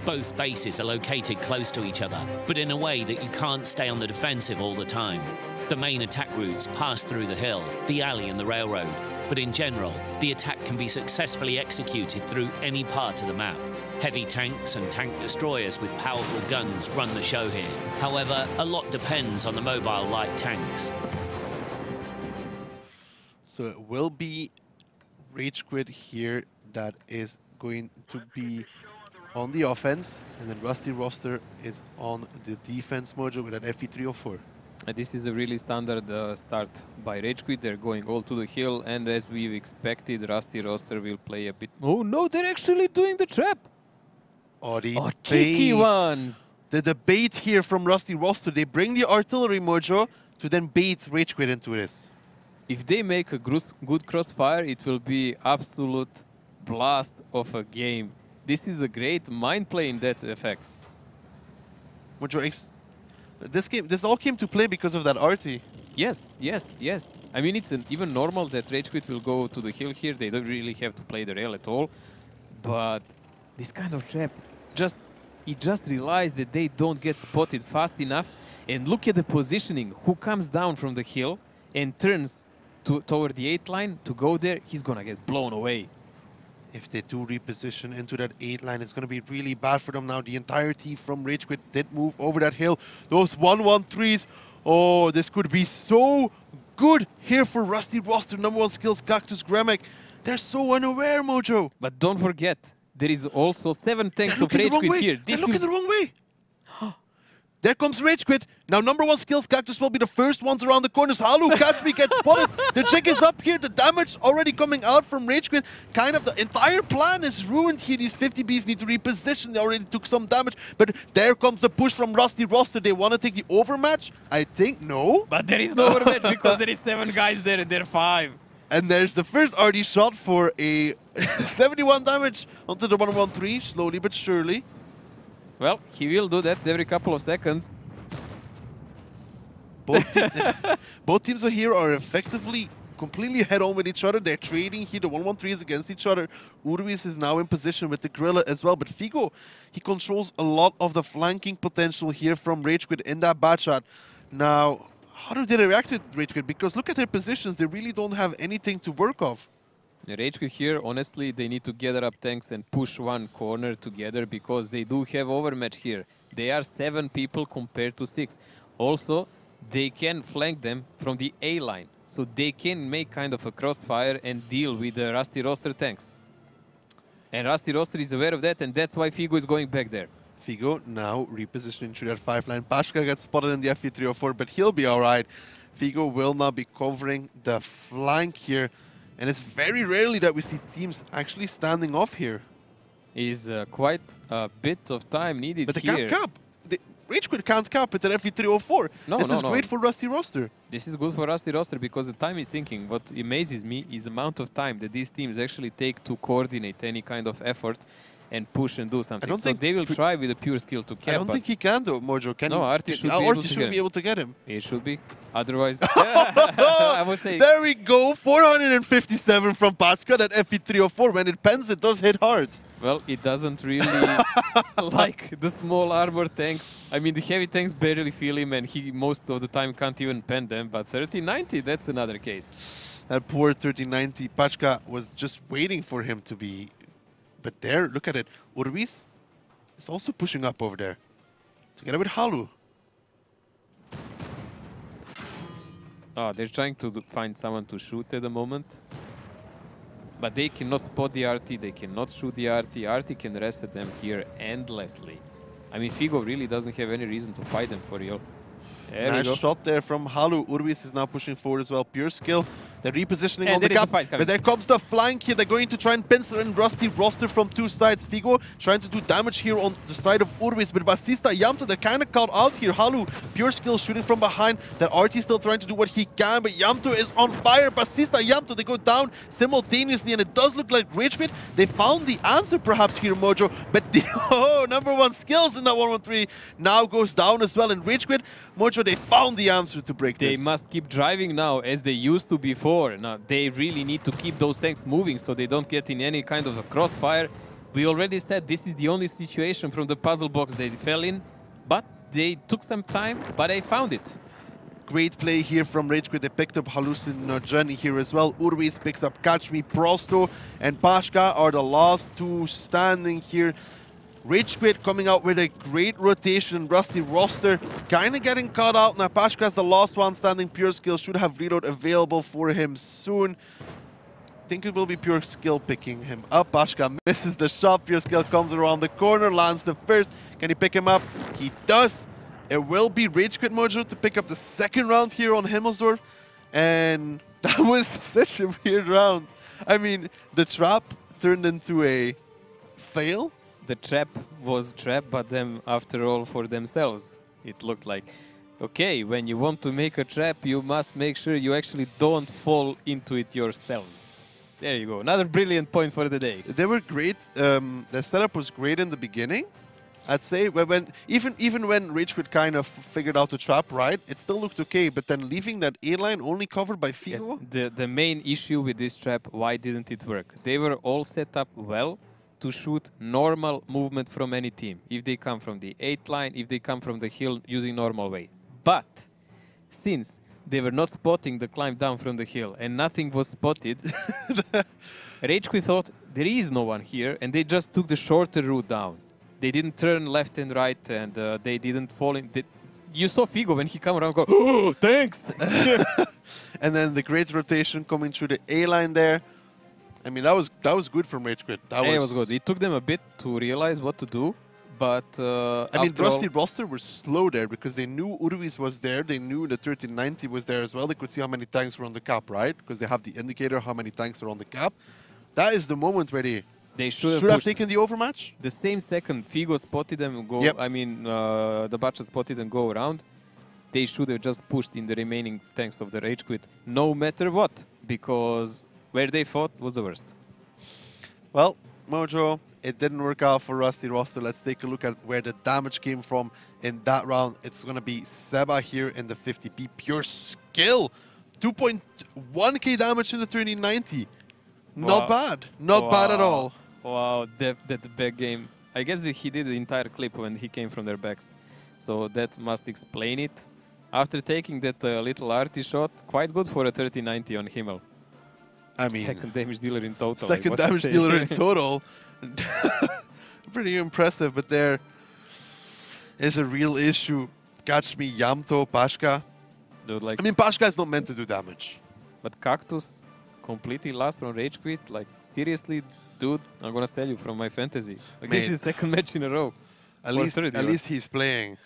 [SPEAKER 3] Both bases are located close to each other, but in a way that you can't stay on the defensive all the time. The main attack routes pass through the hill, the alley and the railroad, but in general, the attack can be successfully executed through any part of the map. Heavy tanks and tank destroyers with powerful guns run the show here. However, a lot depends on the mobile light tanks.
[SPEAKER 1] So it will be Rage.Quit here that is going to be on the offense, and then Rusty Roster is on the defense, Mojo, with an FE304.
[SPEAKER 2] This is a really standard start by Rage.Quit. They're going all to the hill, and as we've expected, Rusty Roster will play a bit... Oh no, they're actually doing the trap!
[SPEAKER 1] Oh, the
[SPEAKER 2] cheeky ones!
[SPEAKER 1] the debate here from Rusty Roster. They bring the artillery, Mojo, to then bait Rage.Quit into this.
[SPEAKER 2] If they make a good crossfire, it will be absolute blast of a game. This is a great mind play in that effect.
[SPEAKER 1] Mojo, this all came to play because of that arty.
[SPEAKER 2] Yes, yes, yes. I mean, it's even normal that Rage.Quit will go to the hill here. They don't really have to play the rail at all. But this kind of trap, it just realized that they don't get spotted fast enough. And look at the positioning. Who comes down from the hill and turns toward the 8 line to go there, he's going to get blown away.
[SPEAKER 1] If they do reposition into that 8 line, it's going to be really bad for them now. The entire team from Rage.Quit did move over that hill. Those 1-1-3s. Oh, this could be so good here for Rusty Roster. Number 1 skills, Cactus, Gremek. They're so unaware, Mojo.
[SPEAKER 2] But don't forget, there is also 7 tanks of Rage.Quit here.
[SPEAKER 1] They're looking the wrong way. There comes Rage.Quit. Now, number 1 skills, Cactus will be the first ones around the corners. Halu, catch me, gets spotted. The jig is up here. The damage already coming out from Rage.Quit. Kind of the entire plan is ruined here. These 50Bs need to reposition. They already took some damage. But there comes the push from Rusty Roster. They want to take the overmatch? I think no.
[SPEAKER 2] But there is no overmatch because there is 7 guys there and they're 5.
[SPEAKER 1] And there's the first RD shot for a 71 damage onto the 1-1-3, slowly but surely.
[SPEAKER 2] Well, he will do that every couple of seconds.
[SPEAKER 1] Both teams are here are effectively completely head-on with each other. They're trading here. The 1-1-3s against each other. Urwis is now in position with the Gorilla as well. But Figo, he controls a lot of the flanking potential here from Rage.Quit in that bad shot. Now, how do they react with Rage.Quit? Because look at their positions. They really don't have anything to work off.
[SPEAKER 2] Rage.Quit here, honestly, they need to gather up tanks and push one corner together because they do have overmatch here. They are 7 people compared to 6. Also, they can flank them from the A line. So they can make kind of a crossfire and deal with the Rusty Roster tanks. And Rusty Roster is aware of that, and that's why Figo is going back there.
[SPEAKER 1] Figo now repositioning to that 5 line. Pashka gets spotted in the FE304, but he'll be alright. Figo will now be covering the flank here. And it's very rarely that we see teams actually standing off here.
[SPEAKER 2] Is quite a bit of time needed
[SPEAKER 1] but they
[SPEAKER 2] here.
[SPEAKER 1] Can't cap. Rage.Quit can't cap at the FE304. This is great for Rusty Roster.
[SPEAKER 2] This is good for Rusty Roster because the time is thinking. What amazes me is the amount of time that these teams actually take to coordinate any kind of effort and push and do something. I don't think they will try with a pure skill to cap.
[SPEAKER 1] I don't think he can though, Mojo. Can
[SPEAKER 2] no,
[SPEAKER 1] he?
[SPEAKER 2] Artie should
[SPEAKER 1] be able to get him.
[SPEAKER 2] He should be. Otherwise, I would say.
[SPEAKER 1] There we go. 457 from Pashka. That FE304. When it pens, it does hit hard.
[SPEAKER 2] Well, it doesn't really like the small armor tanks. I mean, the heavy tanks barely feel him, and he most of the time can't even pen them. But 1390, that's another case.
[SPEAKER 1] That poor 1390. Pashka was just waiting for him to be. But there, look at it. Urwis is also pushing up over there. Together with Halu.
[SPEAKER 2] Oh, they're trying to find someone to shoot at the moment. But they cannot spot the RT, they cannot shoot the RT. RT can rest at them here endlessly. I mean, Figo really doesn't have any reason to fight them for real.
[SPEAKER 1] Nice shot there from Halu. Urwis is now pushing forward as well. Pure skill. They're repositioning on the cap. But there comes the flank here. They're going to try and pincer in Rusty Roster from 2 sides. Figo trying to do damage here on the side of Urwis. But Basista, Yamto, they're kind of caught out here. Halu, pure skill shooting from behind. That RT still trying to do what he can. But Yamto is on fire. Basista, Yamto, they go down simultaneously. And it does look like Rage.Quit. They found the answer perhaps here, Mojo. But the number 1 skills in that 1-1-3 now goes down as well. And Rage.Quit, Mojo, they found the answer to break this.
[SPEAKER 2] They must keep driving now as they used to before. Now, they really need to keep those tanks moving so they don't get in any kind of a crossfire. We already said this is the only situation from the puzzle box they fell in, but they took some time, but they found it.
[SPEAKER 1] Great play here from Rage.Quit. They picked up Hallucinogen here as well. Urwis picks up Catch Me, Prosto, and Pashka are the last 2 standing here. Rage.Quit coming out with a great rotation. Rusty Roster kind of getting caught out. Now Pashka is the last one standing. Pure skill should have reload available for him soon. Think it will be pure skill picking him up. Pashka misses the shot. Pure skill comes around the corner, lands the first. Can he pick him up? He does. It will be Rage.Quit Mojo to pick up the 2nd round here on Himmelsdorf. And that was such a weird round. I mean, the trap turned into a fail.
[SPEAKER 2] the trap was trap, but then after all for themselves. It looked like, okay, when you want to make a trap, you must make sure you actually don't fall into it yourselves. There you go. Another brilliant point for the day.
[SPEAKER 1] They were great. Their setup was great in the beginning, I'd say. Even when Rage.Quit kind of figured out the trap right, it still looked okay. But then leaving that A line only covered by Figo.
[SPEAKER 2] Yes, the main issue with this trap, why didn't it work? They were all set up well to shoot normal movement from any team. If they come from the 8th line, if they come from the hill using normal way. But since they were not spotting the climb down from the hill and nothing was spotted, Rage.Quit thought there is no one here and they just took the shorter route down. They didn't turn left and right and they didn't fall in. You saw Figo when he came around go, oh, thanks!
[SPEAKER 1] And then the great rotation coming through the A line there. I mean, that was good from Rage.Quit.
[SPEAKER 2] It was good. It took them a bit to realize what to do. But
[SPEAKER 1] I mean, Rusty Roster were slow there because they knew Urvis was there. They knew the 1390 was there as well. They could see how many tanks were on the cap, right? Because they have the indicator how many tanks are on the cap. That is the moment where they should have taken the overmatch.
[SPEAKER 2] The same second Figo spotted them go.
[SPEAKER 1] Yep.
[SPEAKER 2] I mean, the Bacha spotted them go around. They should have just pushed in the remaining tanks of the Rage.Quit, no matter what, because where they fought was the worst.
[SPEAKER 1] Well, Mojo, it didn't work out for Rusty Roster. Let's take a look at where the damage came from in that round. It's going to be Seba here in the 50p. Pure skill. 2.1k damage in the 1390. Not bad. Not bad at all.
[SPEAKER 2] Wow, that back game. I guess that he did the entire clip when he came from their backs. So that must explain it. After taking that little arty shot, quite good for a 1390 on Himmel.
[SPEAKER 1] I mean,
[SPEAKER 2] second damage dealer in total.
[SPEAKER 1] Second damage dealer in total. Pretty impressive, but there is a real issue. Catch me, Yamto, Pashka.
[SPEAKER 2] Dude, like,
[SPEAKER 1] I mean, Pashka is not meant to do damage.
[SPEAKER 2] But Cactus completely lost from Rage.Quit. Like, seriously, dude, I'm gonna sell you from my fantasy. Like, this is the second match in a row.
[SPEAKER 1] At least he's playing.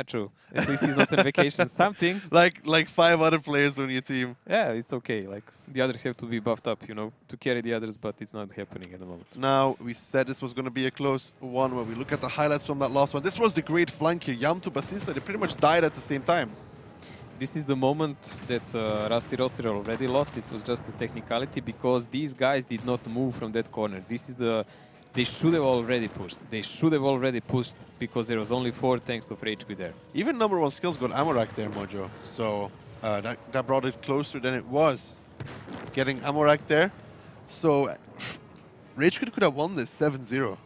[SPEAKER 2] True. At least he's not on vacation. Something.
[SPEAKER 1] Like 5 other players on your team.
[SPEAKER 2] Yeah, it's okay. Like, the others have to be buffed up, you know, to carry the others, but it's not happening at the moment.
[SPEAKER 1] Now, we said this was going to be a close one. When we look at the highlights from that last one, this was the great flank here. Yamto, Basista, they pretty much died at the same time.
[SPEAKER 2] This is the moment that Rusty Roster already lost. It was just a technicality because these guys did not move from that corner. This is the... They should have already pushed. They should have already pushed because there was only 4 tanks of Rage.Quit there.
[SPEAKER 1] Even #1 skills got Amorak there, Mojo. So that brought it closer than it was. Getting Amorak there. So Rage.Quit could have won this 7-0.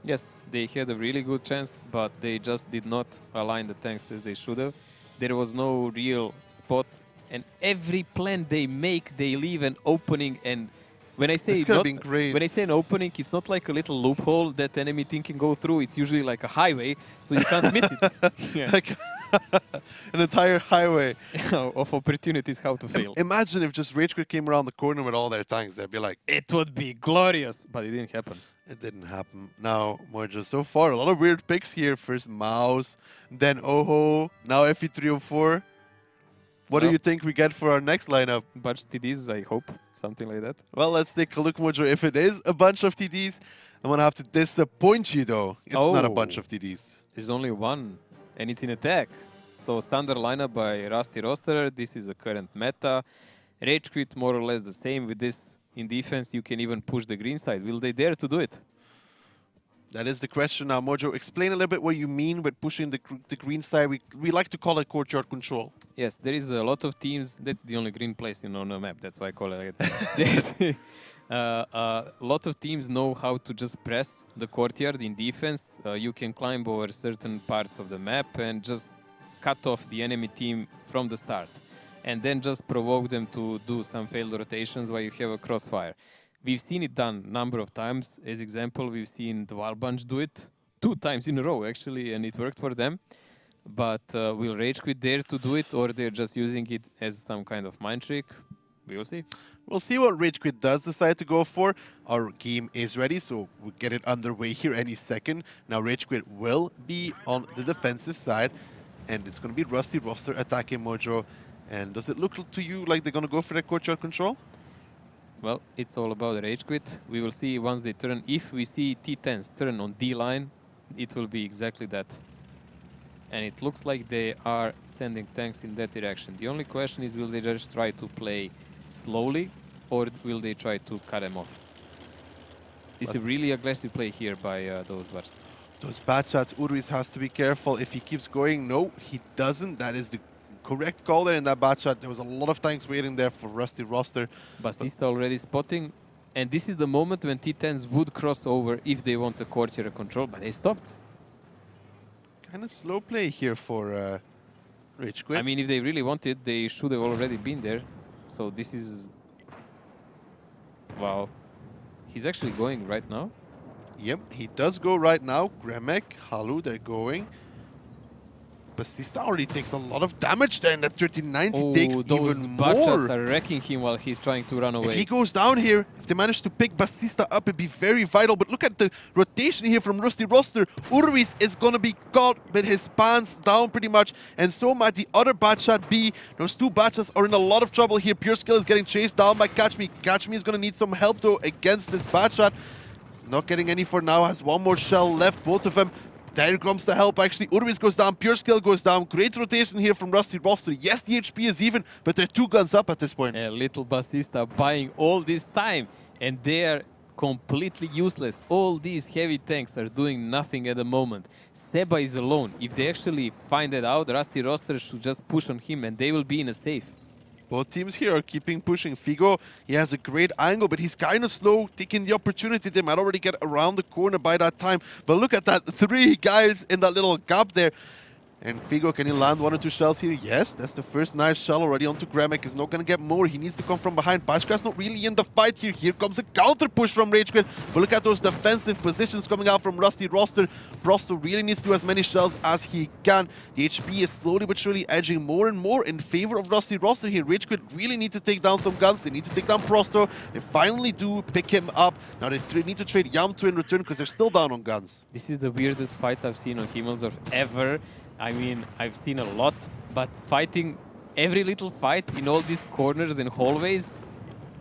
[SPEAKER 2] Yes, they had a really good chance, but they just did not align the tanks as they should have. There was no real spot. And every plan they make, they leave an opening. And when I say when I say an opening, it's not like a little loophole that enemy team can go through. It's usually like a highway, so you can't miss it. Yeah.
[SPEAKER 1] Like an entire highway
[SPEAKER 2] of opportunities how to fail.
[SPEAKER 1] Imagine if just Rage.Quit came around the corner with all their tanks. They'd be like,
[SPEAKER 2] it would be glorious, but it didn't happen.
[SPEAKER 1] It didn't happen. Now, Mojo, so far, a lot of weird picks here. First Mouse, then Oho, now FE304. What do you think we get for our next lineup?
[SPEAKER 2] Bunch of TDs, I hope. Something like that.
[SPEAKER 1] Well, let's take a look, Mojo. If it is a bunch of TDs, I'm going to have to disappoint you, though. It's not a bunch of TDs.
[SPEAKER 2] There's only one, and it's in attack. So, standard lineup by Rusty Roster. This is the current meta. Rage.Quit more or less the same. With this in defense, you can even push the green side. Will they dare to do it?
[SPEAKER 1] That is the question now, Mojo. Explain a little bit what you mean with pushing the green side. We like to call it courtyard control.
[SPEAKER 2] Yes, there is a lot of teams. That's the only green place on the map. That's why I call it like that. There's a lot of teams know how to just press the courtyard in defense. You can climb over certain parts of the map and just cut off the enemy team from the start. And then just provoke them to do some failed rotations while you have a crossfire. We've seen it done a number of times. As example, we've seen the Wild Bunch do it 2 times in a row, actually, and it worked for them. But will Rage.Quit dare to do it, or they're just using it as some kind of mind trick? We'll see.
[SPEAKER 1] We'll see what Rage.Quit does decide to go for. Our game is ready, so we'll get it underway here any second. Now, Rage.Quit will be on the defensive side, and it's going to be Rusty Roster attacking Mojo. And does it look to you like they're going to go for that courtyard control?
[SPEAKER 2] Well, it's all about Rage.Quit. We will see once they turn. If we see T10s turn on D line, it will be exactly that. And it looks like they are sending tanks in that direction. The only question is, will they just try to play slowly, or will they try to cut them off? It's a really aggressive play here by those Vars.
[SPEAKER 1] Those bad shots, Urwis has to be careful. If he keeps going, no, he doesn't. That is the correct call there in that bad shot. There was a lot of tanks waiting there for Rusty Roster.
[SPEAKER 2] Bastista already spotting. And this is the moment when T10s would cross over if they want a courtier control, but they stopped.
[SPEAKER 1] Kind of slow play here for Rage.Quit.
[SPEAKER 2] I mean, if they really wanted, they should have already been there. So this is... Wow. He's actually going right now.
[SPEAKER 1] Yep, he does go right now. Gremek, Halu, they're going. Bastista already takes a lot of damage there in that 39. He takes even more.
[SPEAKER 2] Those are wrecking him while he's trying to run away.
[SPEAKER 1] If he goes down here, if they manage to pick Bastista up, it'd be very vital. But look at the rotation here from Rusty Roster. Urwis is going to be caught with his pants down pretty much. And so might the other bad shot be. Those two bad shots are in a lot of trouble here. Pure Skill is getting chased down by Catchme. Catchme is going to need some help though against this bad shot. He's not getting any for now. Has one more shell left, both of them. There comes the help, actually. Urwis goes down, Pure Skill goes down. Great rotation here from Rusty Roster. Yes, the HP is even, but they're 2 guns up at this point.
[SPEAKER 2] Little Bastista buying all this time, and they are completely useless. All these heavy tanks are doing nothing at the moment. Seba is alone. If they actually find it out, Rusty Roster should just push on him, and they will be in a safe.
[SPEAKER 1] Both teams here are keeping pushing. Figo, he has a great angle, but he's kind of slow, taking the opportunity. They might already get around the corner by that time. But look at that, 3 guys in that little gap there. And Figo, can he land 1 or 2 shells here? Yes, that's the first nice shell already onto Gremek. He's not going to get more. He needs to come from behind. Pashka's not really in the fight here. Here comes a counter push from Rage.Quit. But look at those defensive positions coming out from Rusty Roster. Prosto really needs to do as many shells as he can. The HP is slowly but surely edging more and more in favor of Rusty Roster here. Rage.Quit really need to take down some guns. They need to take down Prosto. They finally do pick him up. Now they need to trade Yamto in return because they're still down on guns.
[SPEAKER 2] This is the weirdest fight I've seen on Himmelsdorf ever. I mean, I've seen a lot, but fighting every little fight in all these corners and hallways,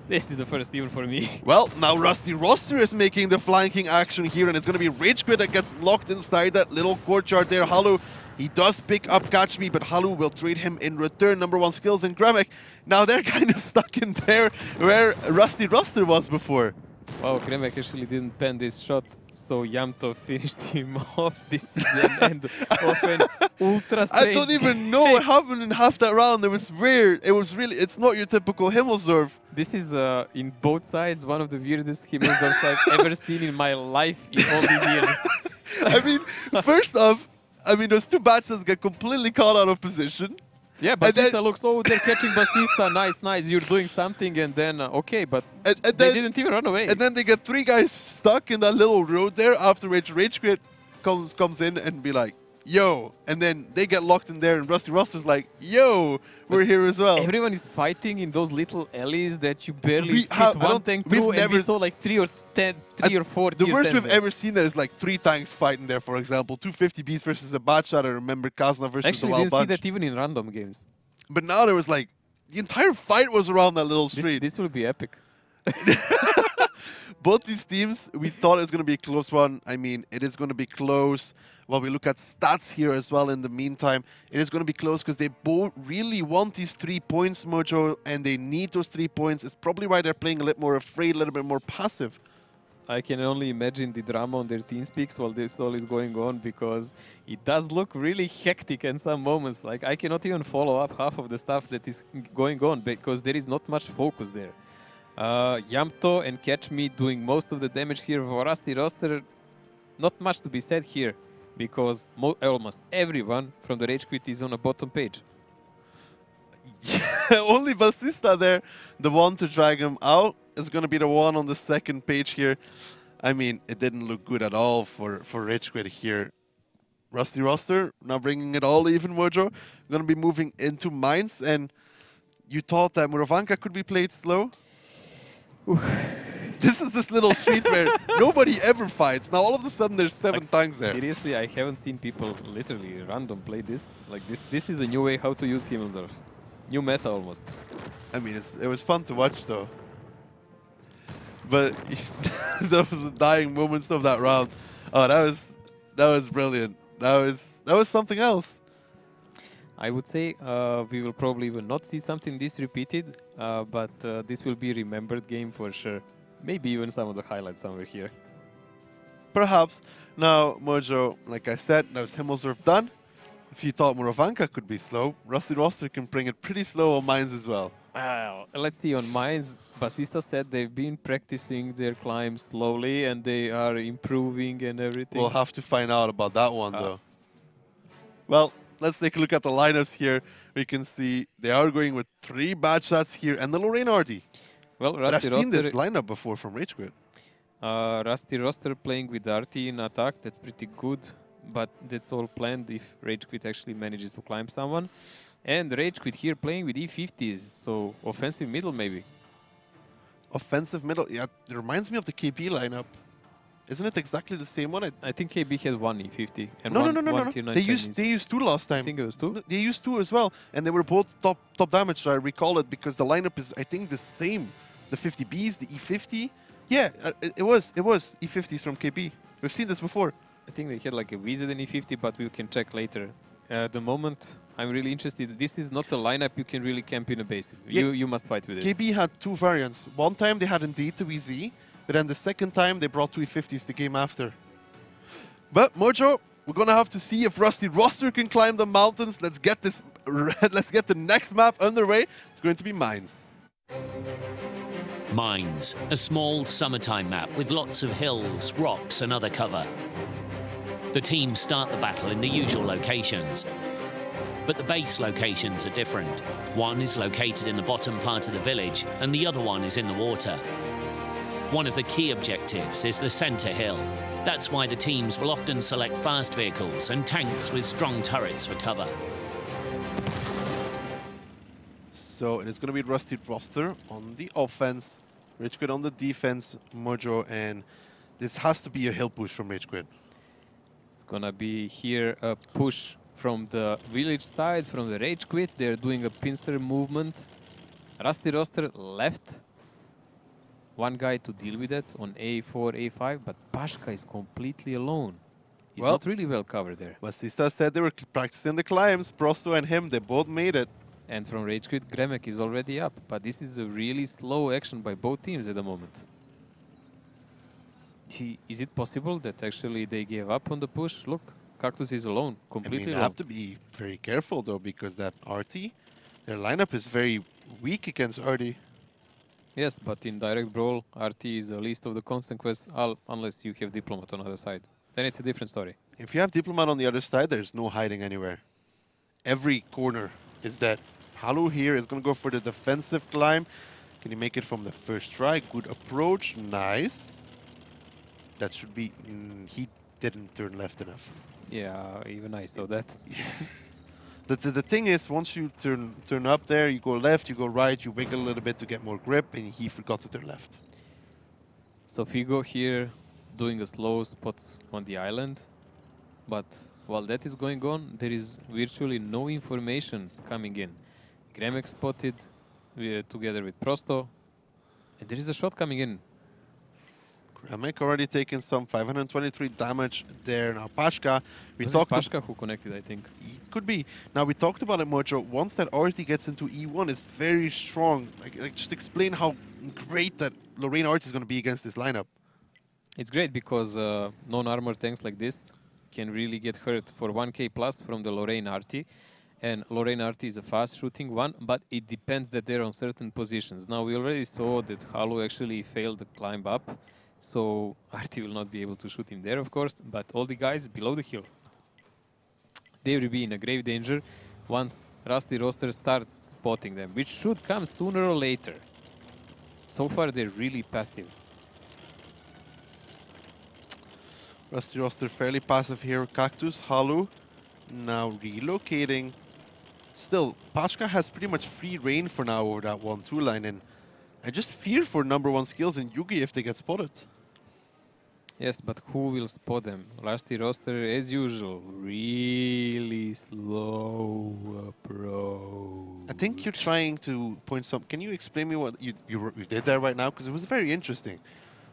[SPEAKER 2] this is the first even for me.
[SPEAKER 1] Well, now Rusty Roster is making the flanking action here, and it's going to be Rage.Quit that gets locked inside that little courtyard there. Halu, he does pick up Catchme, but Halu will trade him in return. #1 skills in Gremek. Now they're kind of stuck in there where Rusty Roster was before.
[SPEAKER 2] Wow, Gremek actually didn't pen this shot. So Yamto finished him off this season and of an ultra strange.
[SPEAKER 1] I don't even know what happened in half that round. It was weird. It was really, it's not your typical Himmelsdorf.
[SPEAKER 2] This is, in both sides, one of the weirdest Himmelsdorfs I've ever seen in my life in all these years.
[SPEAKER 1] I mean, first off, I mean, those 2 batches get completely caught out of position.
[SPEAKER 2] Yeah, Bastista looks, oh, they're catching Bastista, nice, you're doing something, and then, okay, but they didn't even run away.
[SPEAKER 1] And then they get 3 guys stuck in that little road there after Rage.Quit comes in and be like, yo, and then they get locked in there and Rusty Roster's like, yo, we're here as well.
[SPEAKER 2] Everyone is fighting in those little alleys that you barely fit one tank through, and we saw like 3 or 4
[SPEAKER 1] The worst we've ever seen there is like 3 tanks fighting there, for example. 250Bs versus a bad shot. I remember Kazna versus the Wild Bunch.
[SPEAKER 2] Actually, didn't see that even in random games.
[SPEAKER 1] But now there was like, the entire fight was around that little street.
[SPEAKER 2] This will be epic.
[SPEAKER 1] Both these teams, we thought it was going to be a close one. I mean, it is going to be close. While we look at stats here as well in the meantime, it is going to be close because they both really want these 3 points, Mojo, and they need those 3 points. It's probably why they're playing a little more afraid, a little bit more passive.
[SPEAKER 2] I can only imagine the drama on their TeamSpeaks while this all is going on, because it does look really hectic in some moments. Like, I cannot even follow up half of the stuff that is going on because there is not much focus there. Yamto and Catchme doing most of the damage here for Rusty Roster. Not much to be said here, because almost everyone from the Rage.Quit is on a bottom page.
[SPEAKER 1] Only Bastista there, the one to drag him out, is going to be the one on the second page here. I mean, it didn't look good at all for Rage.Quit here. Rusty Roster now bringing it all even, Mojo. Going to be moving into mines, and you thought that Murovanka could be played slow? This is this little street where nobody ever fights. Now all of a sudden there's 7 tanks there.
[SPEAKER 2] Seriously, I haven't seen people literally random play this. Like this is a new way how to use Himmelsdorf. New meta almost.
[SPEAKER 1] I mean, it was fun to watch though. But those dying moments of that round, oh, that was brilliant. That was something else.
[SPEAKER 2] I would say we will probably will not see something this repeated, but this will be a remembered game for sure. Maybe even some of the highlights somewhere here.
[SPEAKER 1] Perhaps. Now, Mojo, like I said, that was Himmelsdorf done. If you thought Morovanka could be slow, Rusty Roster can bring it pretty slow on mines as well.
[SPEAKER 2] Let's see, on mines, Basista said they've been practicing their climbs slowly and they are improving and everything.
[SPEAKER 1] We'll have to find out about that one, though. Well, let's take a look at the lineups here. We can see they are going with 3 bad shots here and the Lorraine Artie.
[SPEAKER 2] Well,
[SPEAKER 1] But I've seen this lineup before from Rage.Quit.
[SPEAKER 2] Rusty Roster playing with Artie in attack, that's pretty good. But that's all planned if Rage.Quit actually manages to climb someone. And Rage.Quit here playing with E50s, so offensive middle maybe.
[SPEAKER 1] Offensive middle, yeah, it reminds me of the KB lineup. Isn't it exactly the same one?
[SPEAKER 2] I think KB had 1 E50 and
[SPEAKER 1] no,
[SPEAKER 2] one,
[SPEAKER 1] no, no,
[SPEAKER 2] one
[SPEAKER 1] no,
[SPEAKER 2] tier
[SPEAKER 1] no.
[SPEAKER 2] 9
[SPEAKER 1] They used 2 last time.
[SPEAKER 2] I think it was 2?
[SPEAKER 1] They used 2 as well, and they were both top damage. I recall it because the lineup is, I think, the same. The 50Bs, the E50. Yeah, it was E50s from KB. We've seen this before.
[SPEAKER 2] I think they had like a VZ and E50, but we can check later. At the moment, I'm really interested. This is not a lineup you can really camp in a base.
[SPEAKER 1] Yeah.
[SPEAKER 2] You must fight with this.
[SPEAKER 1] KB had 2 variants. One time they had indeed the VZ, but then the second time they brought 2 E50s the game after. But Mojo, we're gonna have to see if Rusty Roster can climb the mountains. Let's get this. Let's get the next map underway. It's going to be Mines.
[SPEAKER 3] Mines, a small summertime map with lots of hills, rocks and other cover. The teams start the battle in the usual locations, but the base locations are different. One is located in the bottom part of the village and the other one is in the water. One of the key objectives is the center hill. That's why the teams will often select fast vehicles and tanks with strong turrets for cover.
[SPEAKER 1] So it is going to be Rusty Roster on the offense, Rage.Quit on the defense, Mojo, and this has to be a hill push from Rage.Quit.
[SPEAKER 2] It's gonna be here a push from the village side, from the Rage.Quit. They're doing a pincer movement. Rusty Roster left. One guy to deal with it on A4, A5, but Pashka is completely alone. He's not really well covered there.
[SPEAKER 1] Basista said they were practicing the climbs. Prosto and him, they both made it.
[SPEAKER 2] And from Rage.Quit, Gremek is already up. But this is a really slow action by both teams at the moment. Is it possible that actually they gave up on the push? Look, Cactus is alone, completely alone.
[SPEAKER 1] They have to be very careful, though, because that RT, their lineup is very weak against RT.
[SPEAKER 2] Yes, but in direct brawl, RT is the least of the constant quests, unless you have Diplomat on the other side. Then it's a different story.
[SPEAKER 1] If you have Diplomat on the other side, there's no hiding anywhere. Every corner is dead. Halu here is going to go for the defensive climb. Can he make it from the first try? Good approach. Nice. That should be... he didn't turn left enough.
[SPEAKER 2] Yeah, even I saw that.
[SPEAKER 1] The thing is, once you turn up there, you go left, you go right, you wiggle a little bit to get more grip, and he forgot to turn left.
[SPEAKER 2] So Figo here doing a slow spot on the island. But while that is going on, there is virtually no information coming in. Gremek spotted together with Prosto. And there is a shot coming in.
[SPEAKER 1] Gremek already taken some 523 damage there. Now Pashka,
[SPEAKER 2] Was it Pashka who connected, I think.
[SPEAKER 1] It could be. Now we talked about it, Mojo. Once that RT gets into E1, it's very strong. Like just explain how great that Lorraine RT is going to be against this lineup.
[SPEAKER 2] It's great because non-armor tanks like this can really get hurt for 1k plus from the Lorraine RT. And Lorraine RT is a fast shooting one, but it depends that they're on certain positions. Now we already saw that Halu actually failed the climb up. So RT will not be able to shoot him there, of course, but all the guys below the hill, they will be in a grave danger once Rusty Roster starts spotting them, which should come sooner or later. So far, they're really passive.
[SPEAKER 1] Rusty Roster fairly passive here. Cactus, Halu, now relocating. Still, Pashka has pretty much free reign for now over that 1-2 line, and I just fear for #1 skills in Yugi if they get spotted.
[SPEAKER 2] Yes, but who will spot them? Rusty Roster, as usual, really slow approach.
[SPEAKER 1] I think you're trying to point some. Can you explain me what you did there right now? Because it was very interesting.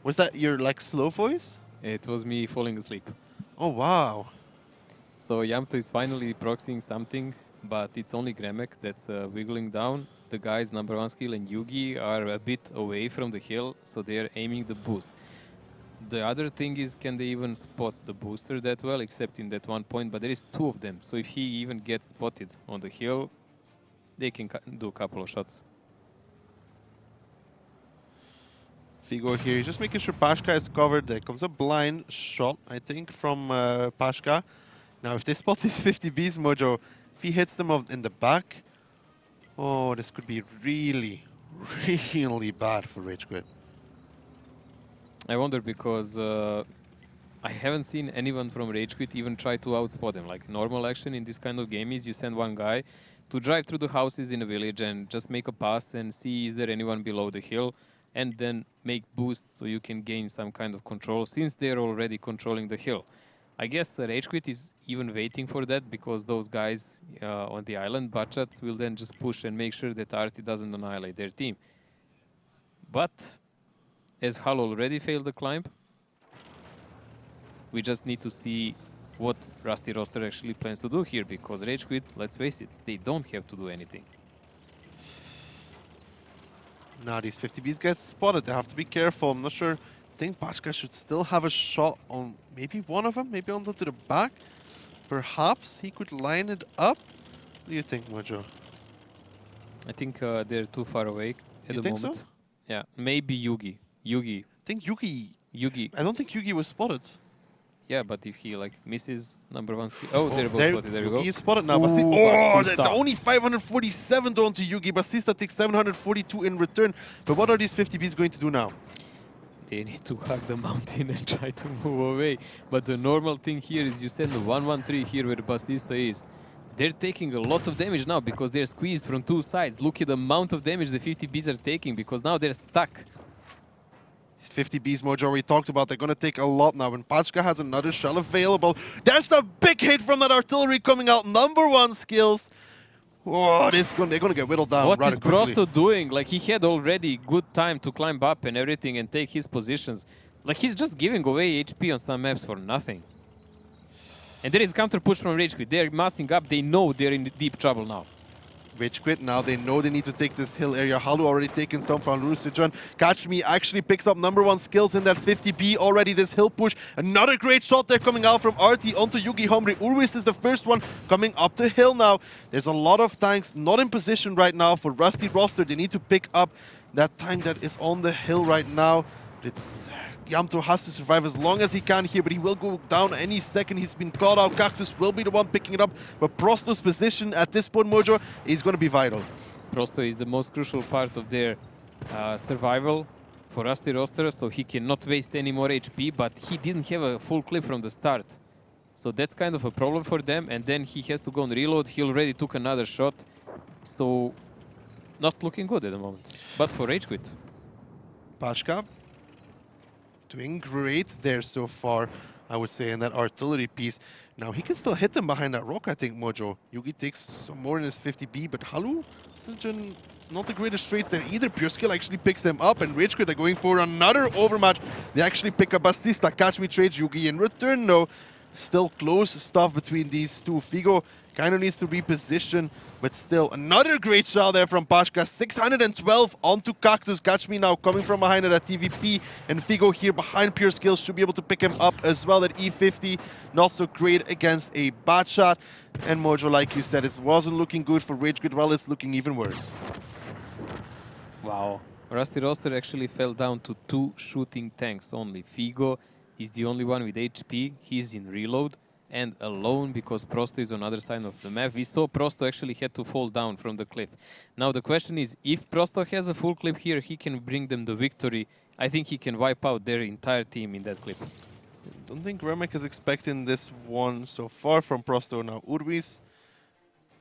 [SPEAKER 1] Was that your like slow voice?
[SPEAKER 2] It was me falling asleep.
[SPEAKER 1] Oh wow!
[SPEAKER 2] So Yamto is finally proxying something, but it's only Gremek that's wiggling down. The guys number 1 skill and Yugi are a bit away from the hill, so they're aiming the boost. The other thing is, can they even spot the booster that well, except in that one point, but there is 2 of them. So if he even gets spotted on the hill, they can do a couple of shots.
[SPEAKER 1] Figo here, just making sure Pashka is covered. There comes a blind shot, I think, from Pashka. Now, if they spot these 50 Bs, Mojo, if he hits them in the back, oh, this could be really, really bad for Rage.Quit.
[SPEAKER 2] I wonder because I haven't seen anyone from Rage.Quit even try to outspot them. Like normal action in this kind of game is you send one guy to drive through the houses in a village and just make a pass and see is there anyone below the hill, and then make boosts so you can gain some kind of control since they're already controlling the hill. I guess Rage.Quit is even waiting for that because those guys on the island, Butchats, will then just push and make sure that Artie doesn't annihilate their team. But as Hull already failed the climb, we just need to see what Rusty Roster actually plans to do here, because Rage.Quit, let's face it, they don't have to do anything.
[SPEAKER 1] Now these 50 Bs get spotted. They have to be careful. I'm not sure. I think Pashka should still have a shot on maybe one of them, maybe onto the back. Perhaps he could line it up. What do you think, Mojo?
[SPEAKER 2] I think they're too far away at the moment.
[SPEAKER 1] So?
[SPEAKER 2] Yeah, maybe Yugi.
[SPEAKER 1] I think Yugi. I don't think Yugi was spotted.
[SPEAKER 2] Yeah, but if he like misses number 1 skill. Oh, they're both spotted. There we go.
[SPEAKER 1] He's spotted now.
[SPEAKER 2] Ooh,
[SPEAKER 1] oh, that's only 547 down to Yugi. Batista takes 742 in return. But what are these 50 Bs going to do now?
[SPEAKER 2] They need to hug the mountain and try to move away. But the normal thing here is you send the 1-1-3 here where Batista is. They're taking a lot of damage now because they're squeezed from 2 sides. Look at the amount of damage the 50 Bs are taking because now they're stuck.
[SPEAKER 1] 50 Bs, Mojo, we talked about, they're going to take a lot now. When Pachka has another shell available, there's the big hit from that artillery coming out. Number 1 skills. Oh, they're going to get whittled down
[SPEAKER 2] What
[SPEAKER 1] rather
[SPEAKER 2] is
[SPEAKER 1] quickly.
[SPEAKER 2] Prosto doing? Like, he had already good time to climb up and everything and take his positions. Like, he's just giving away HP on some maps for nothing. And there is counter push from Rage.Quit. They're massing up. They know they're in deep trouble now.
[SPEAKER 1] Rage.Quit now, they know they need to take this hill area. Halu already taken some from Rusujan. Catch Me actually picks up number 1 skills in that 50B already, this hill push. Another great shot there coming out from Artie onto Yugi Homri. Urwis is the first one coming up the hill now. There's a lot of tanks not in position right now for Rusty Roster. They need to pick up that tank that is on the hill right now. Yamto has to survive as long as he can here, but he will go down any second. He's been caught out. Cactus will be the one picking it up, but Prosto's position at this point, Mojo, is going to be vital.
[SPEAKER 2] Prosto is the most crucial part of their survival for Rusty Roster, so he cannot waste any more HP, but he didn't have a full clip from the start. So that's kind of a problem for them, and then he has to go and reload. He already took another shot, so not looking good at the moment. But for Rage.Quit.
[SPEAKER 1] Pashka doing great there so far, I would say, in that artillery piece. Now, he can still hit them behind that rock, I think, Mojo. Yugi takes some more in his 50B, but Halu, not the greatest traits there either. Pure Skill actually picks them up, and Rage.Quit are going for another overmatch. They actually pick up Bastista. Catch Me trades Yugi in return, though. Still close stuff between these two. Figo kind of needs to reposition, but still another great shot there from Pashka. 612 onto Cactus. Catch Me now coming from behind it at TVP, and Figo here behind Pure Skills should be able to pick him up as well. That E50 not so great against a bad shot. And Mojo, like you said, it wasn't looking good for Rage.Quit. Well, it's looking even worse.
[SPEAKER 2] Wow. Rusty Roster actually fell down to 2 shooting tanks only. Figo is the only one with HP. He's in reload and alone because Prosto is on the other side of the map. We saw Prosto actually had to fall down from the cliff. Now the question is, if Prosto has a full clip here, he can bring them the victory. I think he can wipe out their entire team in that clip.
[SPEAKER 1] I don't think Remek is expecting this one so far from Prosto. Now Urwis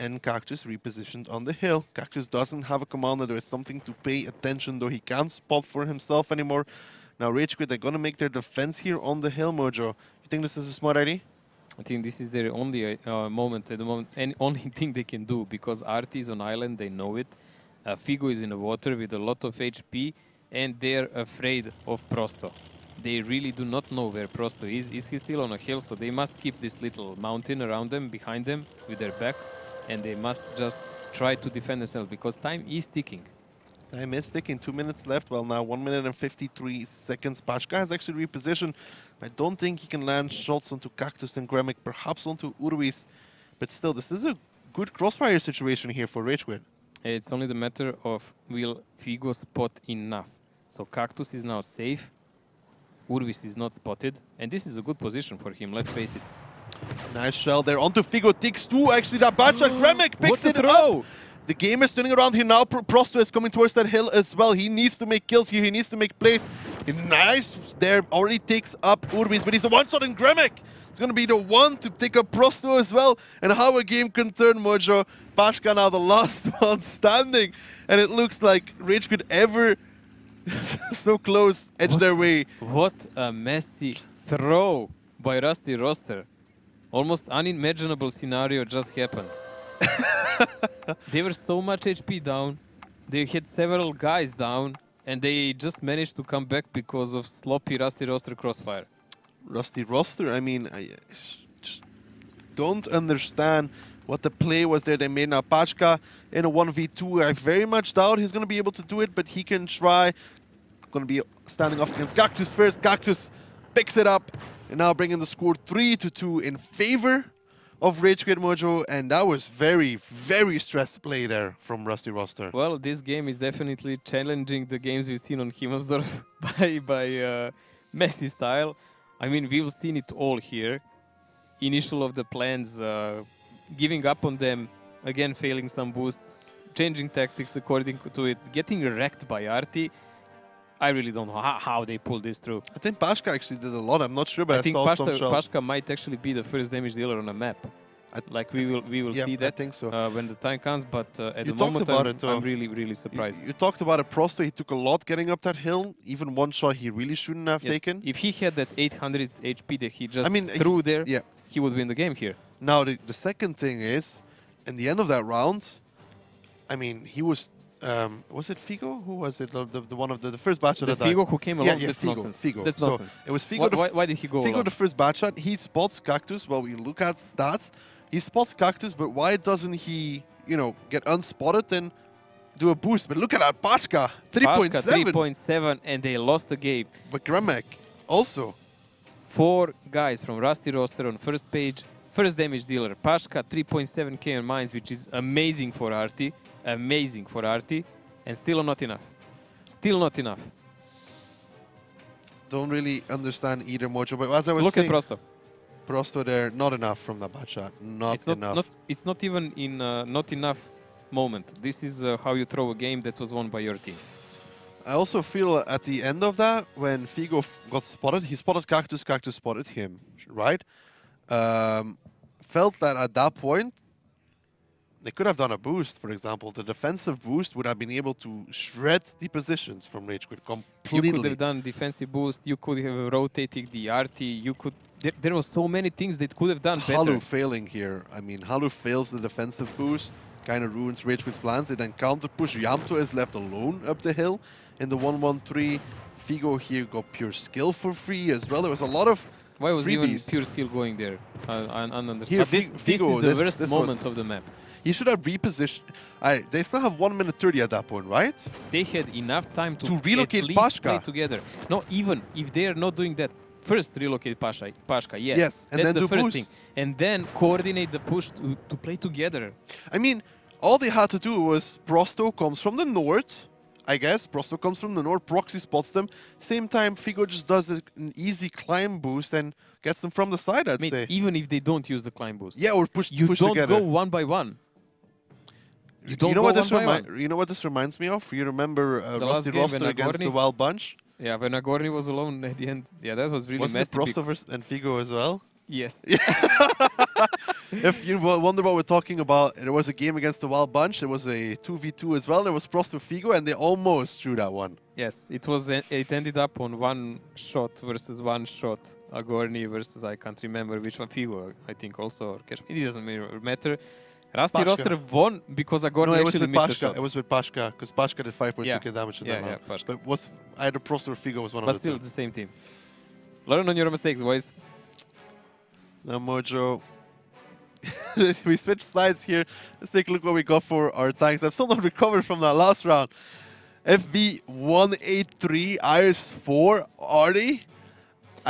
[SPEAKER 1] and Cactus repositioned on the hill. Cactus doesn't have a commander. There is something to pay attention, though he can't spot for himself anymore. Now Rage.Quit, they're going to make their defense here on the hill, Mojo. You think this is a smart idea?
[SPEAKER 2] I think this is their only moment at the moment, and only thing they can do, because Artie is on island, they know it. Figo is in the water with a lot of HP, and they're afraid of Prosto. They really do not know where Prosto is. Is he still on a hill? So they must keep this little mountain around them, behind them, with their back, and they must just try to defend themselves, because time is ticking.
[SPEAKER 1] Time is ticking. 2 minutes left. Well, now 1 minute and 53 seconds. Pashka has actually repositioned. I don't think he can land shots onto Cactus and Gremic, perhaps onto Urwis. But still, this is a good crossfire situation here for Rage.Quit.
[SPEAKER 2] It's only the matter of will Figo spot enough. So Cactus is now safe. Urwis is not spotted. And this is a good position for him, let's face it.
[SPEAKER 1] Nice shell there onto Figo. Takes two, actually. That bad shot. Gremic picks it up. The game is turning around here now. Prosto is coming towards that hill as well. He needs to make kills here. He needs to make plays. Nice there. Already takes up Urwis, but he's a one-shot in Gremic. It's going to be the one to take up Prosto as well. And how a game can turn, Mojo. Pashka now the last one standing. And it looks like Rage.Quit ever so close edge their way.
[SPEAKER 2] What a messy throw by Rusty Roster. Almost unimaginable scenario just happened. They were so much HP down. They had several guys down, and they just managed to come back because of sloppy Rusty Roster crossfire.
[SPEAKER 1] Rusty Roster, I mean, I just don't understand what the play was there they made. Now Pashka in a 1v2, I very much doubt he's going to be able to do it, but he can try. Going to be standing off against Cactus first. Cactus picks it up, and now bringing the score 3-2 in favor of Rage.Quit, Mojo, and that was very, very stressed play there from Rusty Roster.
[SPEAKER 2] Well, this game is definitely challenging the games we've seen on Himmelsdorf by Messi style. I mean, we've seen it all here. Initial of the plans, giving up on them, again failing some boosts, changing tactics according to it, getting wrecked by Artie. I really don't know how they pulled this through.
[SPEAKER 1] I think Pashka actually did a lot. I'm not sure, but I
[SPEAKER 2] think
[SPEAKER 1] saw some shells.
[SPEAKER 2] Pashka might actually be the first damage dealer on a map. Like we will see that
[SPEAKER 1] I think so.
[SPEAKER 2] When the time comes, but at the moment I'm really surprised.
[SPEAKER 1] You talked about a Prosto. He took a lot getting up that hill. Even one shot he really shouldn't have taken.
[SPEAKER 2] If he had that 800 HP that he just threw there, he would win the game here.
[SPEAKER 1] Now the second thing is, in the end of that round, I mean, he was it Figo? Who was it? The one of the first batch shot?
[SPEAKER 2] The Figo who came along.
[SPEAKER 1] Yeah,
[SPEAKER 2] that's nonsense.
[SPEAKER 1] Figo.
[SPEAKER 2] That's nonsense.
[SPEAKER 1] So it was Figo.
[SPEAKER 2] Why did he go
[SPEAKER 1] Figo
[SPEAKER 2] along?
[SPEAKER 1] the first batch shot. He spots Cactus. Well, we look at stats. He spots Cactus, but why doesn't he, you know, get unspotted and do a boost? But look at that, Pashka, 3.7.
[SPEAKER 2] 3.7, and they lost the game.
[SPEAKER 1] But Gremic also.
[SPEAKER 2] 4 guys from Rusty Roster on first page. First damage dealer, Pashka, 3.7k on mines, which is amazing for Artie. Amazing for Artie. And still not enough. Still not enough.
[SPEAKER 1] Don't really understand either, Mojo. But as I was
[SPEAKER 2] saying,
[SPEAKER 1] look
[SPEAKER 2] at Prosto.
[SPEAKER 1] Prosto there, not enough from the bad shot. Not enough.
[SPEAKER 2] It's not even in not enough moment. This is how you throw a game that was won by your team.
[SPEAKER 1] I also feel at the end of that, when Figo got spotted, he spotted Cactus, Cactus spotted him, right? Felt that at that point, they could have done a boost, for example. The defensive boost would have been able to shred the positions from Rage.Quit completely.
[SPEAKER 2] You could have done defensive boost. You could have rotated the Artie. You could. There was so many things that could have done better.
[SPEAKER 1] Halu failing here. I mean, Halu fails the defensive boost, kind of ruins Rage.Quit's plans. They then counter push. Yamto is left alone up the hill in the 1-1-3. Figo here got pure skill for free as well. There was a lot of
[SPEAKER 2] Why was
[SPEAKER 1] freebies.
[SPEAKER 2] even pure skill going there? Ununderstood.
[SPEAKER 1] Here,
[SPEAKER 2] this is the worst moment of the map.
[SPEAKER 1] He should have repositioned. They still have 1 minute 30 at that point, right?
[SPEAKER 2] They had enough time to
[SPEAKER 1] relocate
[SPEAKER 2] at least
[SPEAKER 1] Pashka.
[SPEAKER 2] play together. No, even if they are not doing that, first relocate Pashka, yes.
[SPEAKER 1] Yes, and
[SPEAKER 2] that's
[SPEAKER 1] then
[SPEAKER 2] the
[SPEAKER 1] do
[SPEAKER 2] first
[SPEAKER 1] boost.
[SPEAKER 2] thing. And then coordinate the push to play together.
[SPEAKER 1] I mean, all they had to do was Prosto comes from the north, I guess. Prosto comes from the north, Proxy spots them. Same time, Figo just does an easy climb boost and gets them from the side, I'd say.
[SPEAKER 2] Even if they don't use the climb boost.
[SPEAKER 1] Yeah, or push
[SPEAKER 2] You don't
[SPEAKER 1] together.
[SPEAKER 2] go one by one.
[SPEAKER 1] You know what this reminds me of? You remember Rusty Roster against the Wild Bunch?
[SPEAKER 2] Yeah, when Agorni was alone at the end. Yeah, that was really
[SPEAKER 1] Wasn't
[SPEAKER 2] messy.
[SPEAKER 1] it Prosto and Figo as well?
[SPEAKER 2] Yes.
[SPEAKER 1] If you wonder what we're talking about, there was a game against the Wild Bunch. It was a 2v2 as well. There was Prosto Figo, and they almost drew that one.
[SPEAKER 2] Yes, it was. It ended up on 1 shot versus 1 shot Agorni versus I can't remember which one. Figo, I think also. Or it doesn't matter. Rusty
[SPEAKER 1] Pashka.
[SPEAKER 2] Roster won because Agorni
[SPEAKER 1] No, it was
[SPEAKER 2] actually
[SPEAKER 1] with
[SPEAKER 2] missed the
[SPEAKER 1] Pashka.
[SPEAKER 2] shot.
[SPEAKER 1] It was with Pashka, because Pashka did 5.2k damage in that
[SPEAKER 2] yeah,
[SPEAKER 1] round.
[SPEAKER 2] Pashka.
[SPEAKER 1] But was either Prost or Figo was one
[SPEAKER 2] But
[SPEAKER 1] of the
[SPEAKER 2] still,
[SPEAKER 1] two.
[SPEAKER 2] it's the same team. Learn on your mistakes, boys.
[SPEAKER 1] Now Mojo, we switch sides here. Let's take a look what we got for our tanks. I've still not recovered from that last round. FV183 IS4 Artie.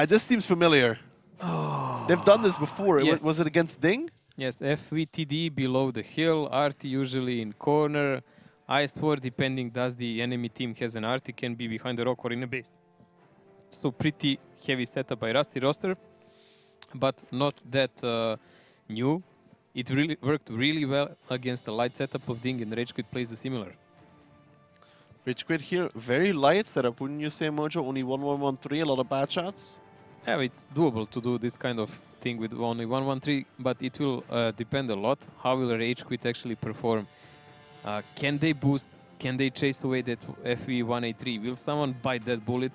[SPEAKER 1] This seems familiar.
[SPEAKER 2] Oh.
[SPEAKER 1] They've done this before.
[SPEAKER 2] Yes.
[SPEAKER 1] Was it against Ding?
[SPEAKER 2] Yes, FVTD below the hill, RT usually in corner. IS4, depending does the enemy team has an RT, can be behind the rock or in a base. So pretty heavy setup by Rusty Roster, but not that new. It really worked really well against the light setup of Ding, and Rage.Quit plays the similar.
[SPEAKER 1] Rage.Quit here, very light setup, wouldn't you say, Mojo? Only 1-1-1-3, a lot of bad shots.
[SPEAKER 2] Yeah, it's doable to do this kind of thing with only 1-1-3, but it will depend a lot. How will Rage.Quit actually perform? Can they boost? Can they chase away that FV183? Will someone bite that bullet?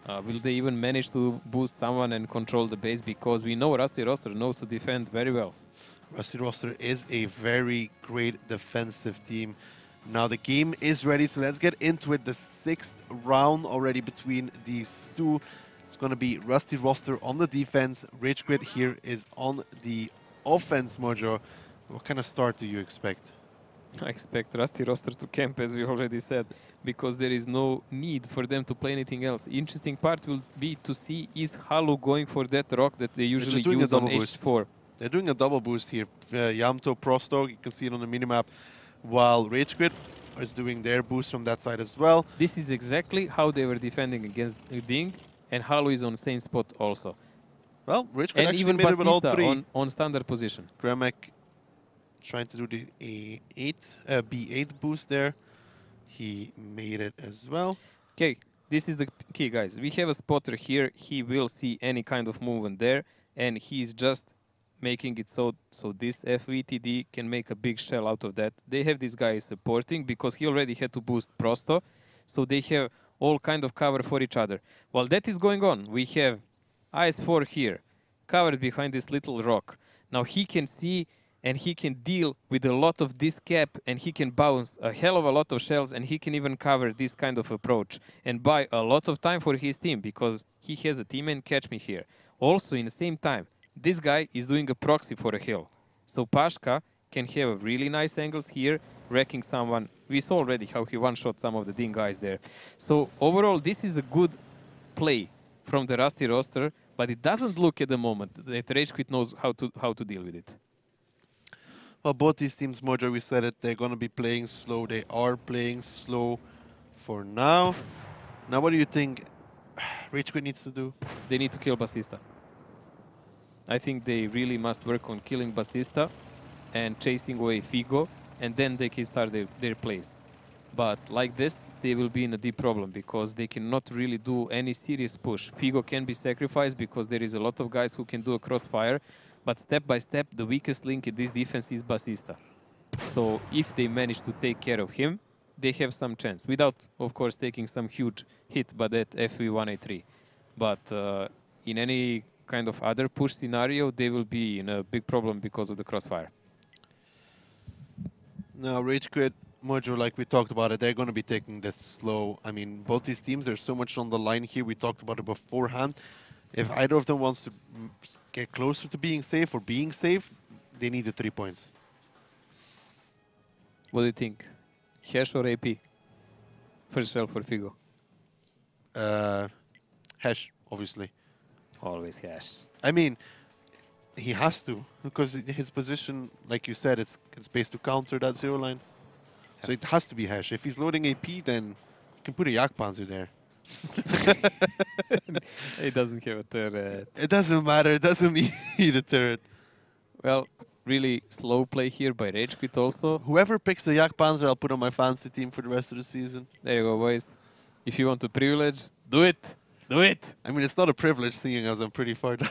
[SPEAKER 2] Will they even manage to boost someone and control the base? Because we know Rusty Roster knows to defend very well.
[SPEAKER 1] Rusty Roster is a very great defensive team. Now the game is ready, so let's get into it. The 6th round already between these two. It's going to be Rusty Roster on the defense. Rage.Quit here is on the offense, Mojo. What kind of start do you expect?
[SPEAKER 2] I expect Rusty Roster to camp, as we already said, because there is no need for them to play anything else. Interesting part will be to see is Halu going for that rock that they usually use on H4.
[SPEAKER 1] They're doing a double boost here. Yamto, Prosto, you can see it on the minimap, while Rage.Quit is doing their boost from that side as well.
[SPEAKER 2] This is exactly how they were defending against Ding, and Halu is on the same spot also.
[SPEAKER 1] Well, Rage.Quit actually
[SPEAKER 2] even
[SPEAKER 1] made it with all three.
[SPEAKER 2] On standard position.
[SPEAKER 1] Gramek trying to do the B8 boost there. He made it as well.
[SPEAKER 2] Okay, this is the key, guys. We have a spotter here. He will see any kind of movement there, and he's just making it so this FVTD can make a big shell out of that. They have this guy supporting because he already had to boost Prosto, so they have all kind of cover for each other. While that is going on, we have IS4 here, covered behind this little rock. Now he can see and he can deal with a lot of this cap, and he can bounce a hell of a lot of shells, and he can even cover this kind of approach and buy a lot of time for his team because he has a team and catch me here. Also, in the same time, this guy is doing a proxy for a hill. So Pashka can have really nice angles here, wrecking someone. We saw already how he one-shot some of the Ding guys there. So overall, this is a good play from the Rusty Roster, but it doesn't look at the moment that Rage.Quit knows how to deal with it.
[SPEAKER 1] Well, both these teams, Mojo, we said it, they're going to be playing slow. They are playing slow for now. Now, what do you think Rage.Quit needs to do?
[SPEAKER 2] They need to kill Basista. I think they really must work on killing Basista and chasing away Figo, and then they can start their plays. But like this, they will be in a deep problem because they cannot really do any serious push. Figo can be sacrificed because there is a lot of guys who can do a crossfire, but step by step, the weakest link in this defense is Basista. So if they manage to take care of him, they have some chance, without, of course, taking some huge hit by that FV183. But in any kind of other push scenario, they will be in a big problem because of the crossfire.
[SPEAKER 1] Now, Rage.Quit, Mojo, like we talked about it, they're going to be taking this slow. I mean, both these teams, there's so much on the line here. We talked about it beforehand. If either of them wants to get closer to being safe or being safe, they need the 3 points.
[SPEAKER 2] What do you think? Hash or AP? First shell for Figo.
[SPEAKER 1] Hash, obviously.
[SPEAKER 2] Always Hash.
[SPEAKER 1] I mean, he has to, because his position, like you said, it's based to counter that zero line. So it has to be Hash. If he's loading AP, then you can put a Yak Panzer there.
[SPEAKER 2] It doesn't have a turret.
[SPEAKER 1] It doesn't matter. It doesn't need a turret.
[SPEAKER 2] Well, really slow play here by Rage.Quit also.
[SPEAKER 1] Whoever picks the Yak Panzer, I'll put on my fantasy team for the rest of the season.
[SPEAKER 2] There you go, boys. If you want to privilege, do it. Do it.
[SPEAKER 1] I mean, it's not a privilege, seeing as I'm pretty far down,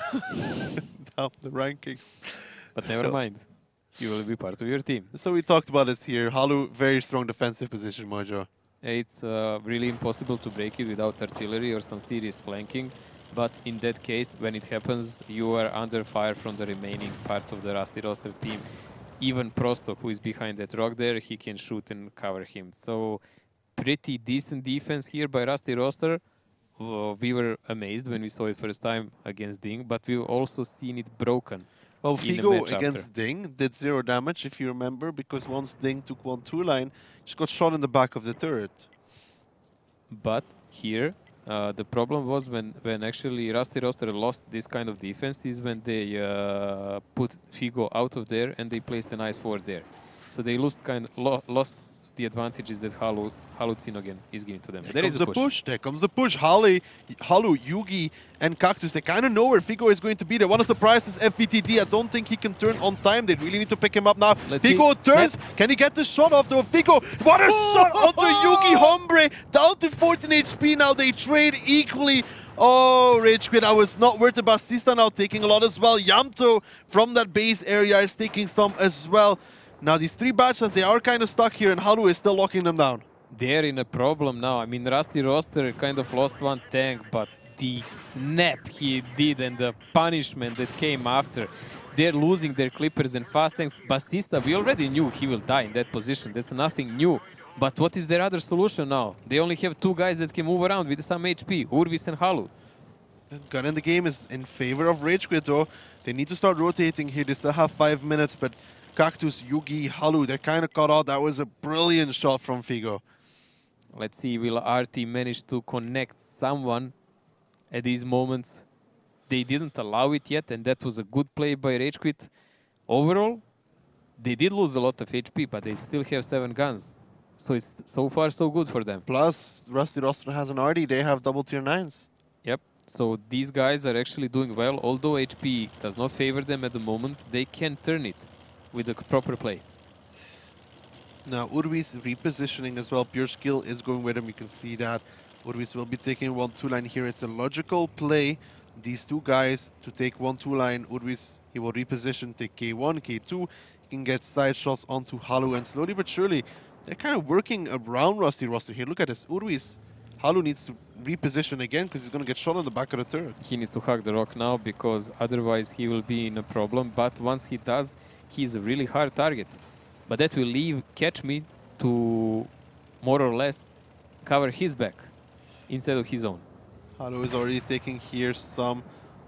[SPEAKER 1] down the rankings.
[SPEAKER 2] But never mind. You will be part of your team.
[SPEAKER 1] So we talked about this here. Halu, very strong defensive position, Mojo.
[SPEAKER 2] It's really impossible to break it without artillery or some serious flanking. But in that case, when it happens, you are under fire from the remaining part of the Rusty Roster team. Even Prosto, who is behind that rock there, he can shoot and cover him. So pretty decent defense here by Rusty Roster. We were amazed when we saw it first time against Ding, but we've also seen it broken.
[SPEAKER 1] Well,
[SPEAKER 2] in the
[SPEAKER 1] Figo
[SPEAKER 2] match
[SPEAKER 1] against
[SPEAKER 2] after.
[SPEAKER 1] Ding did 0 damage, if you remember, because once Ding took 1-2 line, just got shot in the back of the turret.
[SPEAKER 2] But here, the problem was when actually Rusty Roster lost this kind of defense is when they put Figo out of there and they placed an ice forward there. So they lost the advantages that Hallucinogen is giving to them. There is a push.
[SPEAKER 1] There comes the push. Halu, Yugi, and Cactus, they kind of know where Figo is going to be. They want to surprise this FPTD. I don't think he can turn on time. They really need to pick him up now. Figo turns. Can he get the shot off though? Figo, what a shot onto Yugi Hombre. Down to 14 HP now. They trade equally. Oh, Rage.Quit, I was not worried about Sista now taking a lot as well. Yamto from that base area is taking some as well. Now these 3 batches, they are kind of stuck here, and Halu is still locking them down.
[SPEAKER 2] They're in a problem now. I mean, Rusty Roster kind of lost one tank, but the snap he did and the punishment that came after, they're losing their clippers and fast tanks. Basista, we already knew he will die in that position. That's nothing new. But what is their other solution now? They only have 2 guys that can move around with some HP, Urvis and Halu.
[SPEAKER 1] Gun in the game is in favor of Rage.Quit though. They need to start rotating here. They still have 5 minutes, but Cactus, Yugi, Halu, they're kind of caught out. That was a brilliant shot from Figo.
[SPEAKER 2] Let's see, will RT manage to connect someone at these moments? They didn't allow it yet, and that was a good play by Rage.Quit. Overall, they did lose a lot of HP, but they still have 7 guns. So it's so far so good for them.
[SPEAKER 1] Plus, Rusty Roster has an RD. They have double tier 9s.
[SPEAKER 2] Yep. So these guys are actually doing well. Although HP does not favor them at the moment, they can turn it with the proper play.
[SPEAKER 1] Now, Urvis repositioning as well. Pure skill is going with him. You can see that. Urvis will be taking 1-2 line here. It's a logical play. These 2 guys to take 1-2 line. Urvis, he will reposition, take K1, K2. He can get side shots onto Halu, and slowly but surely, they're kind of working around Rusty Roster here. Look at this. Urvis, Halu needs to reposition again because he's going to get shot on the back of the turret.
[SPEAKER 2] He needs to hug the rock now because otherwise he will be in a problem. But once he does, he's a really hard target. But that will leave Catch Me to more or less cover his back instead of his own.
[SPEAKER 1] Halu is already taking here some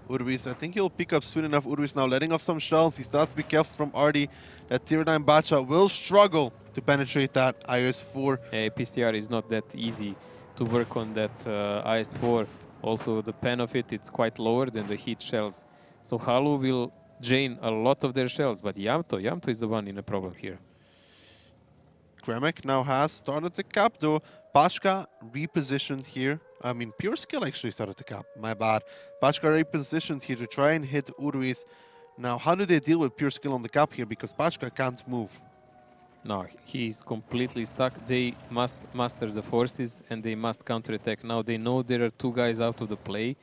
[SPEAKER 1] Urvis. I think he'll pick up soon enough. Urvis now letting off some shells. He starts to be careful from RD. That tier 9 Bacha will struggle to penetrate that IS-4.
[SPEAKER 2] PCR is not that easy to work on that IS-4. Also, the pen of it, it's quite lower than the heat shells. So Halu will drain a lot of their shells, but Yamto is the one in a problem here.
[SPEAKER 1] Kremek now has started to cap though. Pashka repositioned here. I mean, Pure Skill actually started to cap. My bad. Pashka repositioned here to try and hit Urvis. Now, how do they deal with Pure Skill on the cap here? Because Pashka can't move.
[SPEAKER 2] No, he's completely stuck. They must master the forces and they must counterattack. Now they know there are 2 guys out of the play,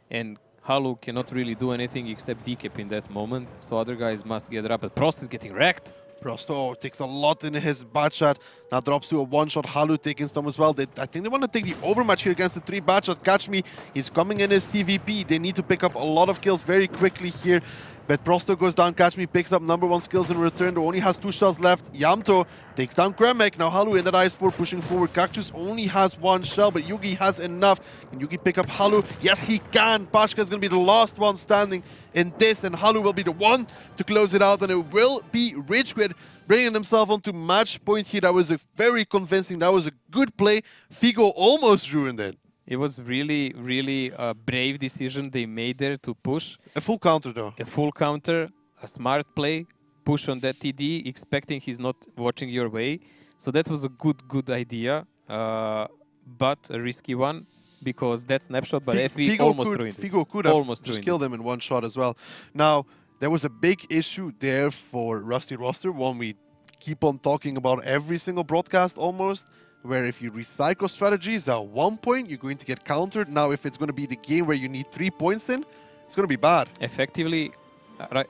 [SPEAKER 2] and Halu cannot really do anything except decap in that moment. So other guys must get up. But Prost is getting wrecked.
[SPEAKER 1] Prosto takes a lot in his bad shot. Now drops to a 1-shot. Halu taking some as well. I think they want to take the overmatch here against the 3 bad shot. Catch Me. He's coming in his TVP. They need to pick up a lot of kills very quickly here. But Prosto goes down. Catch Me picks up #1 skills in return. Though only has 2 shells left. Yamto takes down Kremek. Now Halu in that IS-4 pushing forward. Cactus only has 1 shell, but Yugi has enough. Can Yugi pick up Halu? Yes, he can. Pashka is going to be the last one standing in this, and Halu will be the one to close it out, and it will be Rage.Quit bringing himself onto match point here. That was a very convincing. That was a good play. Figo almost ruined it.
[SPEAKER 2] It was really, really a brave decision they made there to push.
[SPEAKER 1] A full counter though.
[SPEAKER 2] A full counter, a smart play, push on that TD, expecting he's not watching your way. So that was a good idea, but a risky one because that snapshot by FV almost ruined it.
[SPEAKER 1] Figo could have just killed him in 1 shot as well. Now, there was a big issue there for Rusty Roster, one we keep on talking about every single broadcast almost, where if you recycle strategies at 1 point, you're going to get countered. Now, if it's going to be the game where you need 3 points in, it's going to be bad.
[SPEAKER 2] Effectively,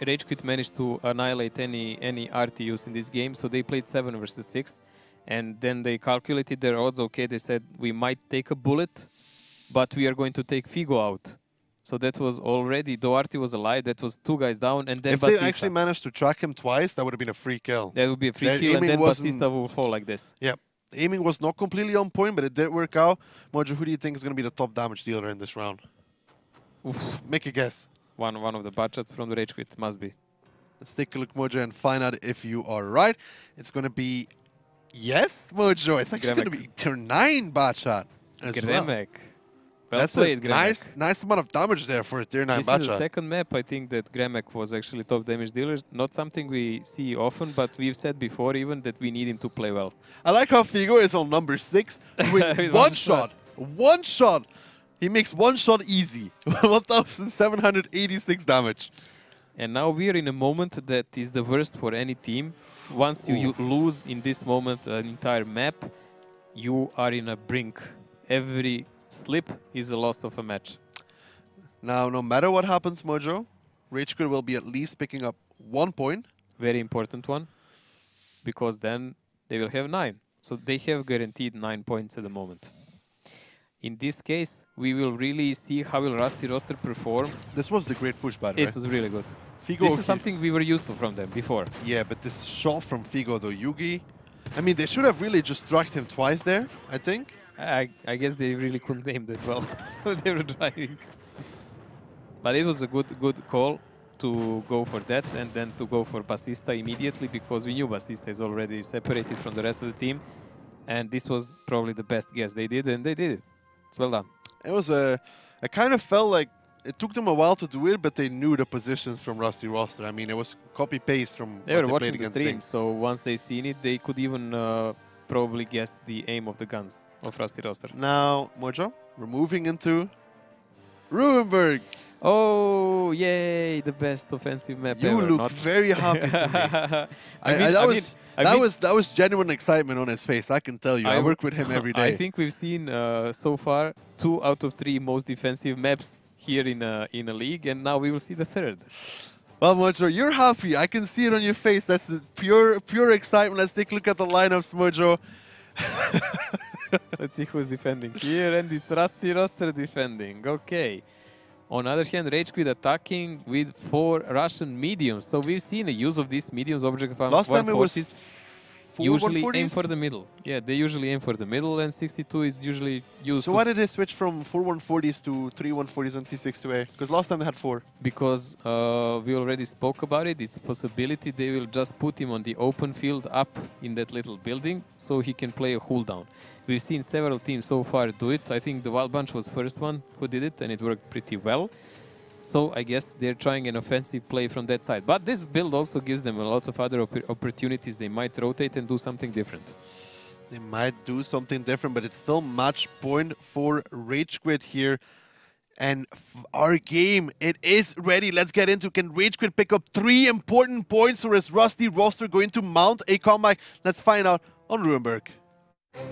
[SPEAKER 2] Rage.Quit managed to annihilate any RT used in this game, so they played 7 versus 6, and then they calculated their odds. Okay, they said, we might take a bullet, but we are going to take Figo out. So that was already, Duarte was alive, that was 2 guys down, and then
[SPEAKER 1] If
[SPEAKER 2] Batista.
[SPEAKER 1] they actually managed to track him twice, that would have been a free kill.
[SPEAKER 2] That would be a free
[SPEAKER 1] Their
[SPEAKER 2] kill, and
[SPEAKER 1] aiming
[SPEAKER 2] then
[SPEAKER 1] wasn't-
[SPEAKER 2] Batista will fall like this.
[SPEAKER 1] Yeah. The aiming was not completely on point, but it did work out. Mojo, who do you think is going to be the top damage dealer in this round?
[SPEAKER 2] Oof.
[SPEAKER 1] Make a guess.
[SPEAKER 2] One of the bad shots from the Rage.Quit, must be.
[SPEAKER 1] Let's take a look, Mojo, and find out if you are right. It's going to be... Yes, Mojo. It's actually going to be turn 9 bad shot as well.
[SPEAKER 2] Gremek. Well
[SPEAKER 1] That's
[SPEAKER 2] played,
[SPEAKER 1] a
[SPEAKER 2] Gremek.
[SPEAKER 1] nice amount of damage there for a tier 9
[SPEAKER 2] This
[SPEAKER 1] bad
[SPEAKER 2] is the
[SPEAKER 1] shot.
[SPEAKER 2] second map, I think, that Gremek was actually top damage dealer. Not something we see often, but we've said before even that we need him to play well.
[SPEAKER 1] I like how Figo is on number 6 with
[SPEAKER 2] With
[SPEAKER 1] one
[SPEAKER 2] one
[SPEAKER 1] shot.
[SPEAKER 2] shot.
[SPEAKER 1] One shot. He makes one shot easy. 1,786 damage.
[SPEAKER 2] And now we are in a moment that is the worst for any team. Once you lose in this moment an entire map, you are in a brink. Every slip is a loss of a match.
[SPEAKER 1] Now, no matter what happens, Mojo, Rage.Quit will be at least picking up 1 point.
[SPEAKER 2] Very important one, because then they will have 9. So they have guaranteed 9 points at the moment. In this case, we will really see how will Rusty Roster perform.
[SPEAKER 1] This was the great push, by the way.
[SPEAKER 2] This was really good.
[SPEAKER 1] Figo,
[SPEAKER 2] This is something we were used to from them before.
[SPEAKER 1] Yeah, but this shot from Figo, though, Yugi. I mean, they should have really just tracked him twice there, I think.
[SPEAKER 2] I guess they really couldn't aim that well. They were driving. But it was a good call to go for that and then to go for Batista immediately, because we knew Batista is already separated from the rest of the team. And this was probably the best guess they did, and they did it. It's well done.
[SPEAKER 1] It was a... I kind of felt like it took them a while to do it, but they knew the positions from Rusty Roster. I mean, it was copy-paste from
[SPEAKER 2] They
[SPEAKER 1] what
[SPEAKER 2] were
[SPEAKER 1] they
[SPEAKER 2] watching
[SPEAKER 1] played
[SPEAKER 2] the
[SPEAKER 1] against
[SPEAKER 2] stream,
[SPEAKER 1] Ding.
[SPEAKER 2] so once they seen it, they could even probably guess the aim of the guns of Rusty Roster.
[SPEAKER 1] Now, Mojo, we're moving into Rubenberg.
[SPEAKER 2] Oh, yay! The best offensive map
[SPEAKER 1] You
[SPEAKER 2] ever.
[SPEAKER 1] look
[SPEAKER 2] Not
[SPEAKER 1] very happy to me. That was genuine excitement on his face, I can tell you. I work with him every day.
[SPEAKER 2] I think we've seen so far 2 out of 3 most defensive maps here in a league, and now we will see the 3rd.
[SPEAKER 1] Well, Mojo, you're happy. I can see it on your face. That's the pure excitement. Let's take a look at the lineups, Mojo.
[SPEAKER 2] Let's see who's defending here, and it's Rusty Roster defending. Okay. On the other hand, Rage.Quit attacking with 4 Russian mediums. So we've seen a use of these mediums object
[SPEAKER 1] Last time it was
[SPEAKER 2] forces.
[SPEAKER 1] 4
[SPEAKER 2] Usually
[SPEAKER 1] 140s?
[SPEAKER 2] aim for the middle. Yeah, they usually aim for the middle, and 62 is usually used.
[SPEAKER 1] So why did they switch from 4 140s to 3 140s and T6-A? Because last time they had 4.
[SPEAKER 2] Because we already spoke about it. It's a possibility they will just put him on the open field up in that little building so he can play a cooldown. We've seen several teams so far do it. I think the Wild Bunch was first one who did it, and it worked pretty well. So I guess they're trying an offensive play from that side. But this build also gives them a lot of other opportunities. They might rotate and do something different.
[SPEAKER 1] They might do something different, but it's still match point for Rage.Quit here. And our game, it is ready. Let's get into, can Rage.Quit pick up 3 important points, or is Rusty Roster going to mount a comeback? Let's find out on Rubenberg.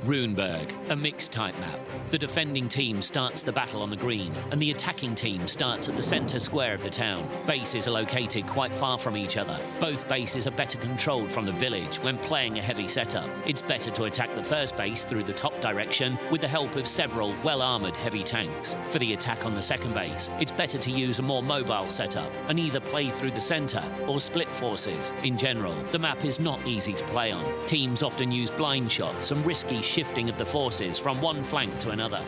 [SPEAKER 3] Runeberg, a mixed type map. The defending team starts the battle on the green, and the attacking team starts at the centre square of the town. Bases are located quite far from each other. Both bases are better controlled from the village when playing a heavy setup. It's better to attack the first base through the top direction with the help of several well-armoured heavy tanks. For the attack on the second base, it's better to use a more mobile setup and either play through the centre or split forces. In general, the map is not easy to play on. Teams often use blind shots and risky shifting of the forces from one flank to another.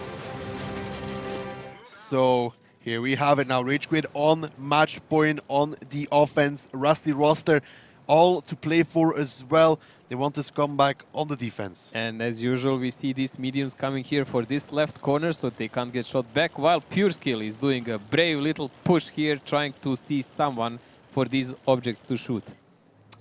[SPEAKER 1] So here we have it now. Rage.Quit on match point on the offense. Rusty Roster all to play for as well. They want this comeback on the defense.
[SPEAKER 2] And as usual, we see these mediums coming here for this left corner so they can't get shot back, while Pure Skill is doing a brave little push here, trying to see someone for these objects to shoot.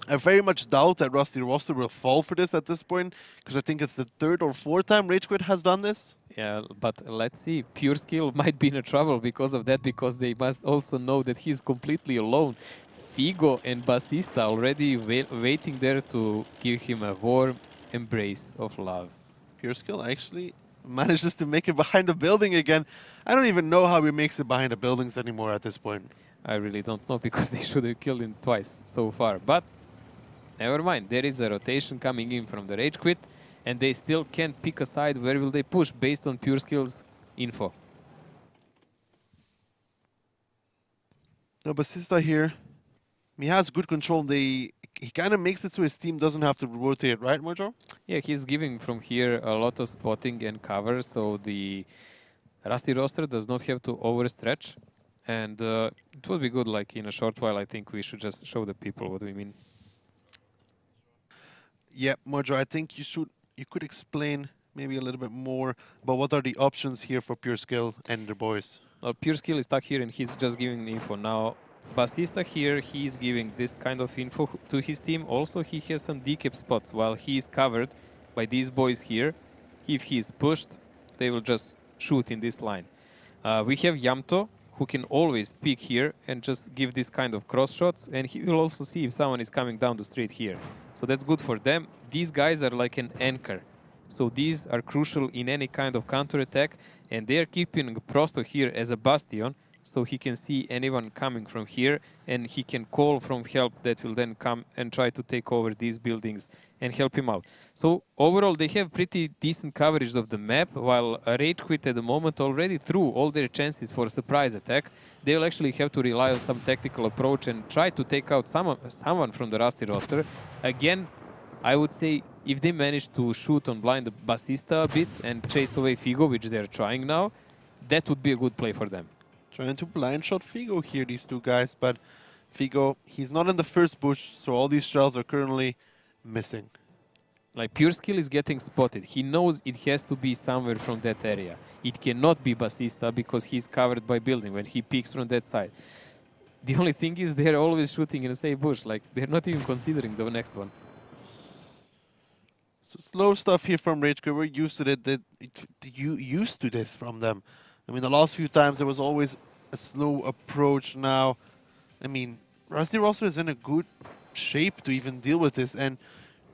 [SPEAKER 1] I very much doubt that Rusty Roster will fall for this at this point, because I think it's the 3rd or 4th time Rage.Quit has done this.
[SPEAKER 2] Yeah, but let's see. Pure Skill might be in trouble because of that, because they must also know that he's completely alone. Figo and Batista already waiting there to give him a warm embrace of love.
[SPEAKER 1] Pure Skill actually manages to make it behind the building again. I don't even know how he makes it behind the buildings anymore at this point.
[SPEAKER 2] I really don't know, because they should have killed him twice so far. But never mind, there is a rotation coming in from the Rage.Quit, and they still can't pick a side where will they push based on Pure Skill's info.
[SPEAKER 1] No, Basista here, he has good control. He kind of makes it so his team doesn't have to rotate, right, Mojo?
[SPEAKER 2] Yeah, he's giving from here a lot of spotting and cover, so the Rusty roster does not have to overstretch. And it will be good, like in a short while, I think we should just show the people what we mean.
[SPEAKER 1] Yeah, Mojo, I think you could explain maybe a little bit more about what are the options here for Pure Skill and the boys.
[SPEAKER 2] Well, Pure Skill is stuck here and he's just giving the info. Now, Basista here, he's giving this kind of info to his team. Also, he has some decap spots while he is covered by these boys here. If he's pushed, they will just shoot in this line. We have Yamto, who can always peek here and just give this kind of cross shots, and he will also see if someone is coming down the street here. So that's good for them. These guys are like an anchor. So these are crucial in any kind of counter-attack, and they're keeping Prosto here as a bastion, so he can see anyone coming from here, and he can call from help that will then come and try to take over these buildings and help him out. So overall, they have pretty decent coverage of the map, while Rage.Quit at the moment already threw all their chances for a surprise attack. They will actually have to rely on some tactical approach and try to take out someone from the Rusty roster. Again, I would say if they manage to shoot on blind Basista a bit and chase away Figo, which they're trying now, that would be a good play for them.
[SPEAKER 1] Trying to blind shot Figo here, these two guys, but Figo, he's not in the first bush, so all these shells are currently missing.
[SPEAKER 2] Like, Pure Skill is getting spotted. He knows it has to be somewhere from that area. It cannot be Basista because he's covered by building when he peeks from that side. The only thing is they're always shooting in the same bush. Like, they're not even considering the next one.
[SPEAKER 1] So slow stuff here from Rage.Quit. We're used to that. You used to this from them. I mean, the last few times there was always a slow approach. Now, I mean, Rusty roster is in a good shape to even deal with this, and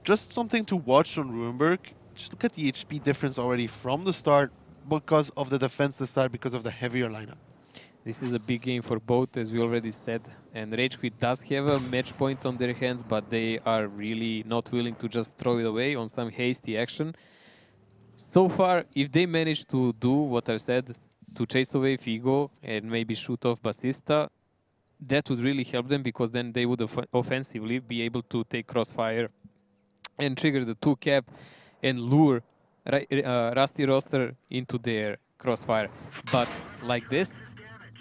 [SPEAKER 1] just something to watch on Ruinberg. Just look at the HP difference already from the start because of the defensive side, because of the heavier lineup.
[SPEAKER 2] This is a big game for both, as we already said, and Rage.Quit does have a match point on their hands, but they are really not willing to just throw it away on some hasty action. So far, if they manage to do what I said, to chase away Figo and maybe shoot off Basista, that would really help them, because then they would offensively be able to take crossfire and trigger the 2-cap and lure Rusty roster into their crossfire. But like this,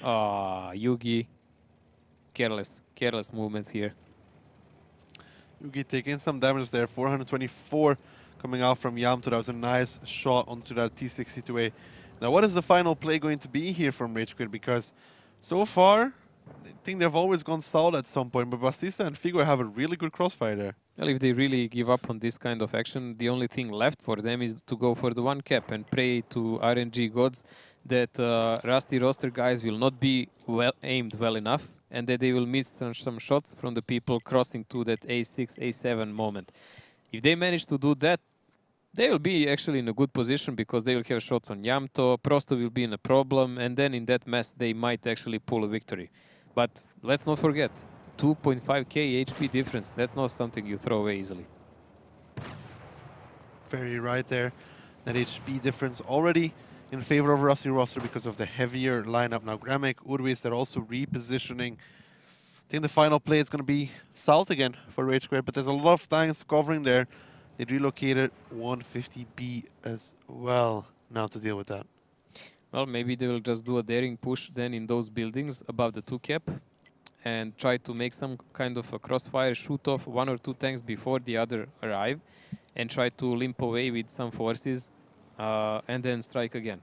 [SPEAKER 2] Yugi, careless movements here.
[SPEAKER 1] Yugi taking some damage there, 424 coming out from Yamto. That was a nice shot onto that T62A. Now, what is the final play going to be here from Rage.Quit? Because so far, I think they've always gone stalled at some point, but Basista and Figo have a really good crossfire there.
[SPEAKER 2] Well, if they really give up on this kind of action, the only thing left for them is to go for the 1-cap and pray to RNG gods that Rusty roster guys will not be well aimed well enough, and that they will miss some shots from the people crossing to that A6, A7 moment. If they manage to do that, they will be actually in a good position, because they will have shots on Yamto, Prosto will be in a problem, and then in that mess they might actually pull a victory. But let's not forget, 2.5k HP difference, that's not something you throw away easily.
[SPEAKER 1] Very right there. That HP difference already in favor of Rusty roster because of the heavier lineup. Now, Gramek, Urwis, they're also repositioning. I think the final play is going to be south again for Rage.Quit, but there's a lot of tanks covering there. They relocated 150B as well now to deal with that.
[SPEAKER 2] Well, maybe they will just do a daring push then in those buildings above the 2-cap and try to make some kind of a crossfire, shoot off 1 or 2 tanks before the other arrive, and try to limp away with some forces and then strike again.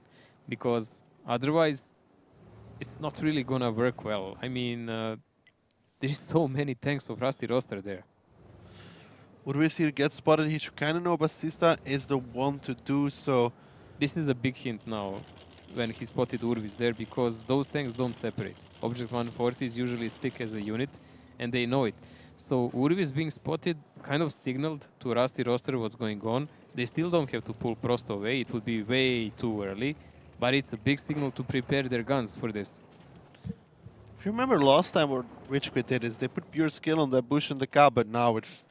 [SPEAKER 2] Because otherwise, it's not really going to work well. I mean, there's so many tanks of Rusty roster there.
[SPEAKER 1] Urwis here gets spotted. He should kind of know Basista is the one to do so.
[SPEAKER 2] This is a big hint now when he spotted Urwis there, because those tanks don't separate. Object 140s usually stick as a unit, and they know it. So Urwis being spotted kind of signaled to Rusty roster what's going on. They still don't have to pull Prosto away. It would be way too early, but it's a big signal to prepare their guns for this.
[SPEAKER 1] If you remember last time what Rage.Quit did is they put Pure Skill on the bush and the cap, but now with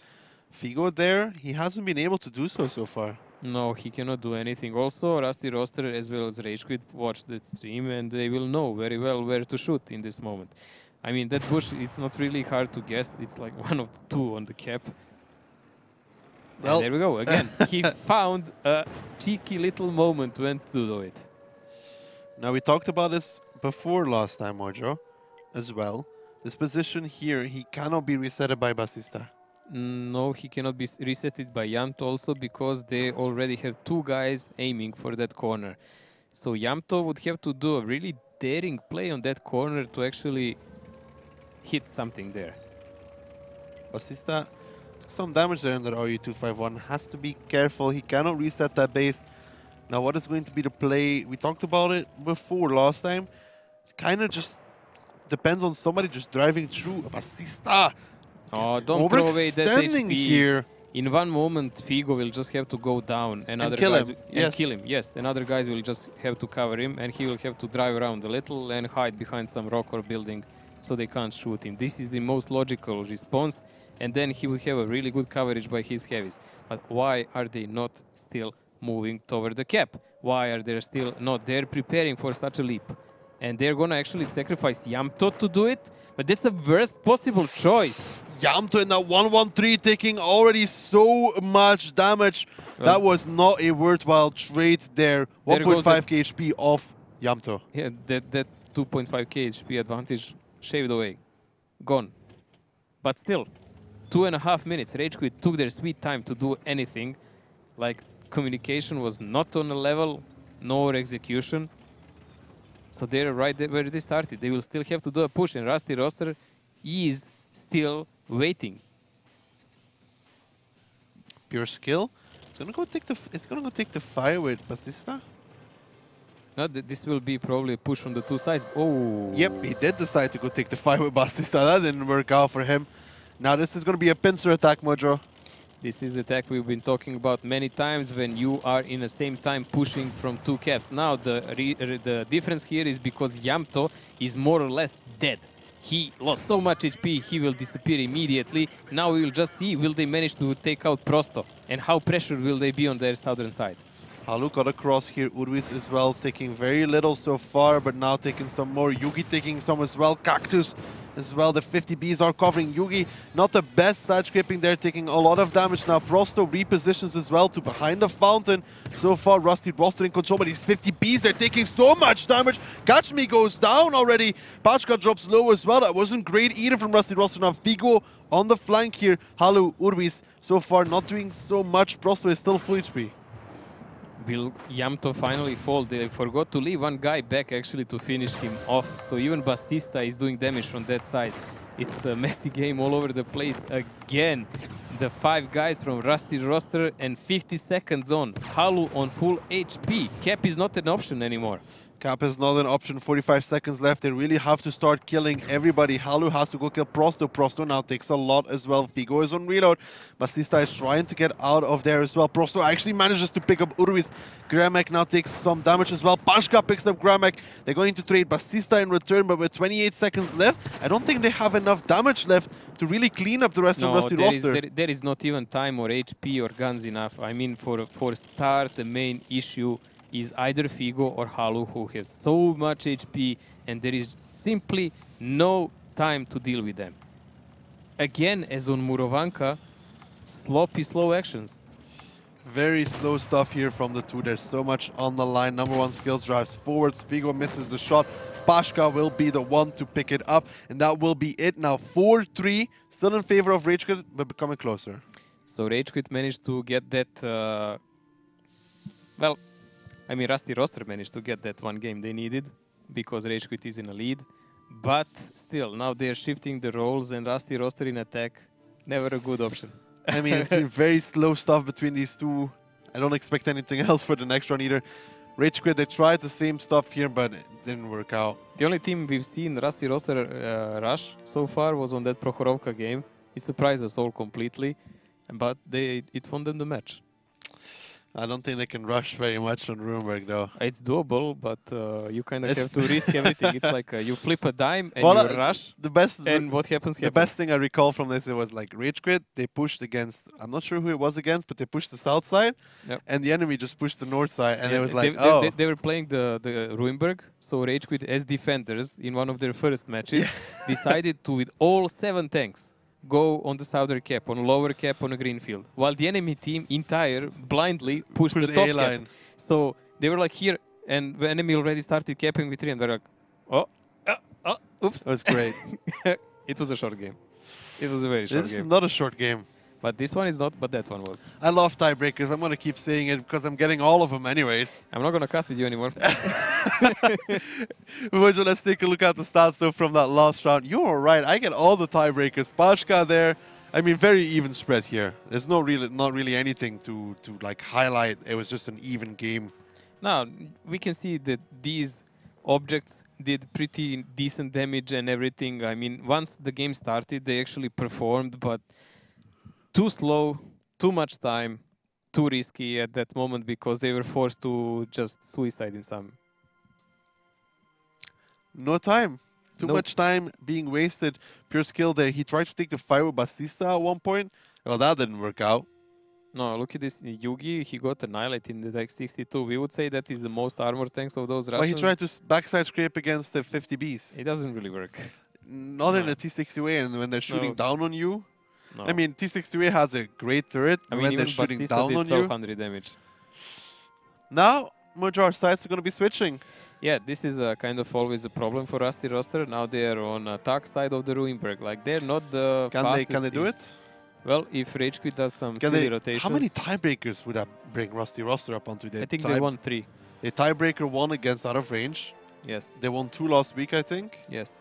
[SPEAKER 1] Figo there, he hasn't been able to do so far.
[SPEAKER 2] No, he cannot do anything. Also, Rusty roster as well as Rage.Quit watch the stream, and they will know very well where to shoot in this moment. I mean, that bush, it's not really hard to guess. It's like one of the two on the cap.
[SPEAKER 1] Well,
[SPEAKER 2] and there we go. Again, he found a cheeky little moment when to do it.
[SPEAKER 1] Now, we talked about this before last time, Mojo, as well. This position here, he cannot be resetted by Basista.
[SPEAKER 2] No, he cannot be resetted by Yamto also because they already have two guys aiming for that corner. So Yamto would have to do a really daring play on that corner to actually hit something there.
[SPEAKER 1] Basista took some damage there in that RU251. Has to be careful. He cannot reset that base. Now, what is going to be the play? We talked about it before last time. Kind of just depends on somebody just driving through. Basista!
[SPEAKER 2] Oh, don't throw away that HP.
[SPEAKER 1] Here.
[SPEAKER 2] In one moment, Figo will just have to go down and other
[SPEAKER 1] kill
[SPEAKER 2] guys
[SPEAKER 1] him.
[SPEAKER 2] and kill him. Yes, and other guys will just have to cover him, and he will have to drive around a little and hide behind some rock or building so they can't shoot him. This is the most logical response, and then he will have a really good coverage by his heavies. But why are they not still moving toward the cap? Why are they still not? They're preparing for such a leap, and they're gonna actually sacrifice Yamto to do it. But that's the worst possible choice.
[SPEAKER 1] Yamto in that 1-1-3 taking already so much damage. That was not a worthwhile trade there. 1.5k HP off Yamto.
[SPEAKER 2] Yeah, that 2.5k HP advantage shaved away. Gone. But still, 2.5 minutes. Rage.Quit took their sweet time to do anything. Like, communication was not on a level, nor execution. So they're right there where they started. They will still have to do a push, and Rusty Roster is still waiting.
[SPEAKER 1] Pure skill. It's gonna go take the fire with Basista.
[SPEAKER 2] No, this will be probably a push from the two sides. Oh.
[SPEAKER 1] Yep, he did decide to go take the fire with Basista. That didn't work out for him. Now this is gonna be a pincer attack, Mojo.
[SPEAKER 2] This is the attack we've been talking about many times when you are in the same time pushing from two caps. Now the difference here is because Yamto is more or less dead. He lost so much HP, he will disappear immediately. Now we will just see, will they manage to take out Prosto? And how pressured will they be on their southern side?
[SPEAKER 1] Halu got across here. Urwis as well, taking very little so far, but now taking some more. Yugi taking some as well. Cactus as well. The 50Bs are covering Yugi. Not the best side scraping there, taking a lot of damage. Now Prosto repositions as well to behind the fountain. So far, Rusty Roster in control, but these 50Bs, they're taking so much damage. Catch Me goes down already. Pachka drops low as well. That wasn't great either from Rusty Roster. Now Figo on the flank here. Halu, Urwis, so far not doing so much. Prosto is still full HP.
[SPEAKER 2] Will Yamto finally fall? They forgot to leave one guy back actually to finish him off. So even Basista is doing damage from that side. It's a messy game all over the place again. The 5 guys from Rusty Roster and 50 seconds on. Halu on full HP. Cap is not an option anymore.
[SPEAKER 1] Cap is not an option. 45 seconds left. They really have to start killing everybody. Halu has to go kill Prosto. Prosto now takes a lot as well. Figo is on reload. Basista is trying to get out of there as well. Prosto actually manages to pick up Urwis. Gramek now takes some damage as well. Pashka picks up Gramek. They're going to trade Basista in return, but with 28 seconds left, I don't think they have enough damage left to really clean up the rest of Rusty Roster.
[SPEAKER 2] There is not even time or HP or guns enough. I mean, for start, the main issue is either Figo or Halu, who has so much HP, and there is simply no time to deal with them. Again, as on Murovanka, sloppy, slow actions.
[SPEAKER 1] Very slow stuff here from the two. There's so much on the line. Number 1 skills drives forwards. Figo misses the shot. Pashka will be the one to pick it up, and that will be it now. 4-3, still in favor of Rage.Quit, but becoming closer.
[SPEAKER 2] So Rage.Quit managed to get that, well, I mean, Rusty Roster managed to get that one game they needed because Rage.Quit is in a lead. But still, now they're shifting the roles and Rusty Roster in attack. Never a good option.
[SPEAKER 1] I mean, it's been very slow stuff between these two. I don't expect anything else for the next round either. Rage.Quit, they tried the same stuff here, but it didn't work out.
[SPEAKER 2] The only team we've seen Rusty Roster rush so far was on that Prokhorovka game. It surprised us all completely, but it won them the match.
[SPEAKER 1] I don't think they can rush very much on Runeberg, though.
[SPEAKER 2] It's doable, but you kind of have to risk everything. It's like you flip a dime and
[SPEAKER 1] Well,
[SPEAKER 2] you rush,
[SPEAKER 1] the best,
[SPEAKER 2] and what happens,
[SPEAKER 1] the best thing I recall from this, it was like Rage.Quit. They pushed against, I'm not sure who it was against, but they pushed the south side,
[SPEAKER 2] Yep.
[SPEAKER 1] and the enemy just pushed the north side, and
[SPEAKER 2] Yeah,
[SPEAKER 1] it was like, oh.
[SPEAKER 2] they were playing the Ruinberg, so Rage.Quit as defenders in one of their first matches decided to, with all 7 tanks, go on the southern cap, on lower cap, on a green field, while the enemy team entire blindly pushed the top cap. So they were like here, and the enemy already started capping with 3, and they're like, oops.
[SPEAKER 1] That was great.
[SPEAKER 2] It was a short game. It was a very short game.
[SPEAKER 1] This is not a short game.
[SPEAKER 2] But this one is not, but that one was.
[SPEAKER 1] I love tiebreakers. I'm going to keep saying it because I'm getting all of them anyways.
[SPEAKER 2] I'm not going to cast with you anymore.
[SPEAKER 1] Mojo, let's take a look at the stats though from that last round. You were right. I get all the tiebreakers. Pashka there. I mean, very even spread here. There's not really anything to like highlight. It was just an even game.
[SPEAKER 2] Now, we can see that these objects did pretty decent damage and everything. I mean, once the game started, they actually performed, but too slow, too much time, too risky at that moment because they were forced to just suicide in some.
[SPEAKER 1] No time. Too much time being wasted. Pure skill there. He tried to take the fire with Bastista at one point. Well, that didn't work out.
[SPEAKER 2] No, look at this Yugi. He got annihilated in the deck 62. We would say that is the most armor tanks of those Russians.
[SPEAKER 1] Well, he tried to backside scrape against the 50Bs.
[SPEAKER 2] It doesn't really work.
[SPEAKER 1] Not in a T60A, and when they're shooting down on you.
[SPEAKER 2] No.
[SPEAKER 1] I mean, T60A has a great turret,
[SPEAKER 2] I mean,
[SPEAKER 1] when
[SPEAKER 2] even
[SPEAKER 1] they're shooting
[SPEAKER 2] Bastista
[SPEAKER 1] down
[SPEAKER 2] did
[SPEAKER 1] on you.
[SPEAKER 2] 1200 damage.
[SPEAKER 1] Now, Mojo, our sides are going to be switching.
[SPEAKER 2] Yeah, this is kind of always a problem for Rusty roster. Now they are on attack side of the Ruinberg. Like, they're not the fastest
[SPEAKER 1] Can they do it?
[SPEAKER 2] Well, if Rage.Quit does some silly rotations...
[SPEAKER 1] How many tiebreakers would that bring Rusty roster up onto their
[SPEAKER 2] I think they won 3.
[SPEAKER 1] They tiebreaker 1 against out of range.
[SPEAKER 2] Yes.
[SPEAKER 1] They won 2 last week, I think.
[SPEAKER 2] Yes.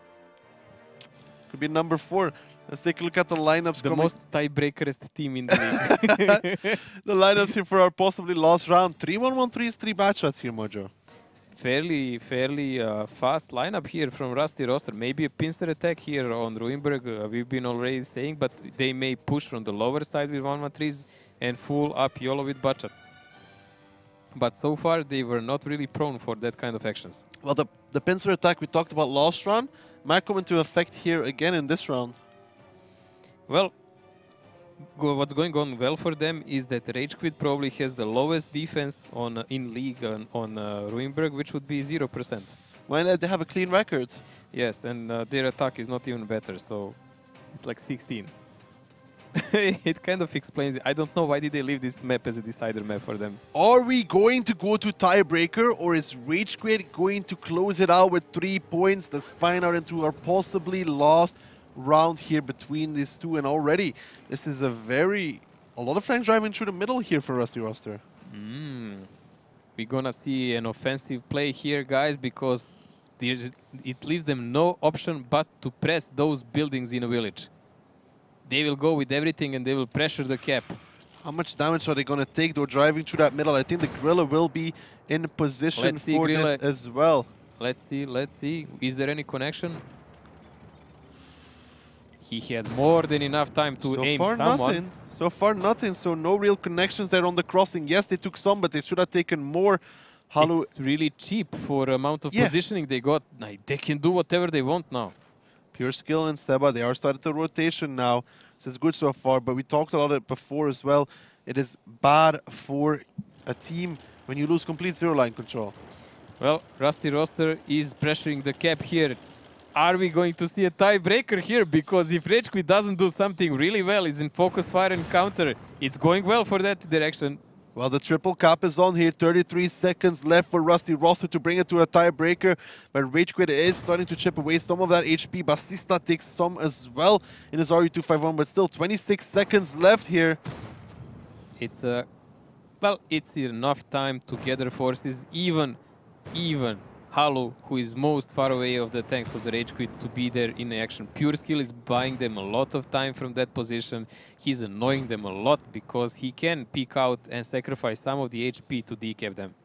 [SPEAKER 1] Could be number 4. Let's take a look at the lineups.
[SPEAKER 2] The most tiebreakerest team in the league.
[SPEAKER 1] The lineups here for our possibly last round. 3-1-1-3 is 3 bad shots here, Mojo.
[SPEAKER 2] Fairly fast lineup here from Rusty roster. Maybe a pincer attack here on Ruinberg. We've been already saying, but they may push from the lower side with 1-1-3s and full up YOLO with butchats. But so far, they were not really prone for that kind of actions.
[SPEAKER 1] Well, the pincer attack we talked about last round might come into effect here again in this round.
[SPEAKER 2] Well, what's going on well for them is that Rage.Quit probably has the lowest defense in league on Ruinberg, which would be 0%.
[SPEAKER 1] Why they have a clean record?
[SPEAKER 2] Yes, and their attack is not even better, so it's like 16. It kind of explains it. I don't know why did they leave this map as a decider map for them.
[SPEAKER 1] Are we going to go to tiebreaker, or is Rage.Quit going to close it out with 3 points? Let's find out into our possibly lost round here between these two, and already this is a lot of flanks driving through the middle here for Rusty roster.
[SPEAKER 2] We're gonna see an offensive play here, guys, because it leaves them no option but to press those buildings in a village. They will go with everything and they will pressure the cap.
[SPEAKER 1] How much damage are they gonna take though driving through that middle? I think the Gorilla will be in position for this as well.
[SPEAKER 2] Let's see. Is there any connection? He had more than enough time to aim someone.
[SPEAKER 1] So far nothing. So no real connections there on the crossing. Yes, they took some, but they should have taken more.
[SPEAKER 2] It's really cheap for the amount of positioning they got. They can do whatever they want now.
[SPEAKER 1] Pure skill and Seba. They are starting the rotation now. So it's good so far, but we talked about it before as well. It is bad for a team when you lose complete zero line control.
[SPEAKER 2] Well, Rusty roster is pressuring the cap here. Are we going to see a tiebreaker here? Because if Rage.Quit doesn't do something really well, is in focus fire and counter, it's going well for that direction.
[SPEAKER 1] Well, the triple cap is on here. 33 seconds left for Rusty roster to bring it to a tiebreaker. But Rage.Quit is starting to chip away some of that HP. Bastista takes some as well in his RU251, but still 26 seconds left here.
[SPEAKER 2] It's well, it's enough time to gather forces. Even Halu, who is most far away of the tanks of the Rage.Quit, to be there in action. Pure skill is buying them a lot of time from that position. He's annoying them a lot because he can peek out and sacrifice some of the HP to decap them.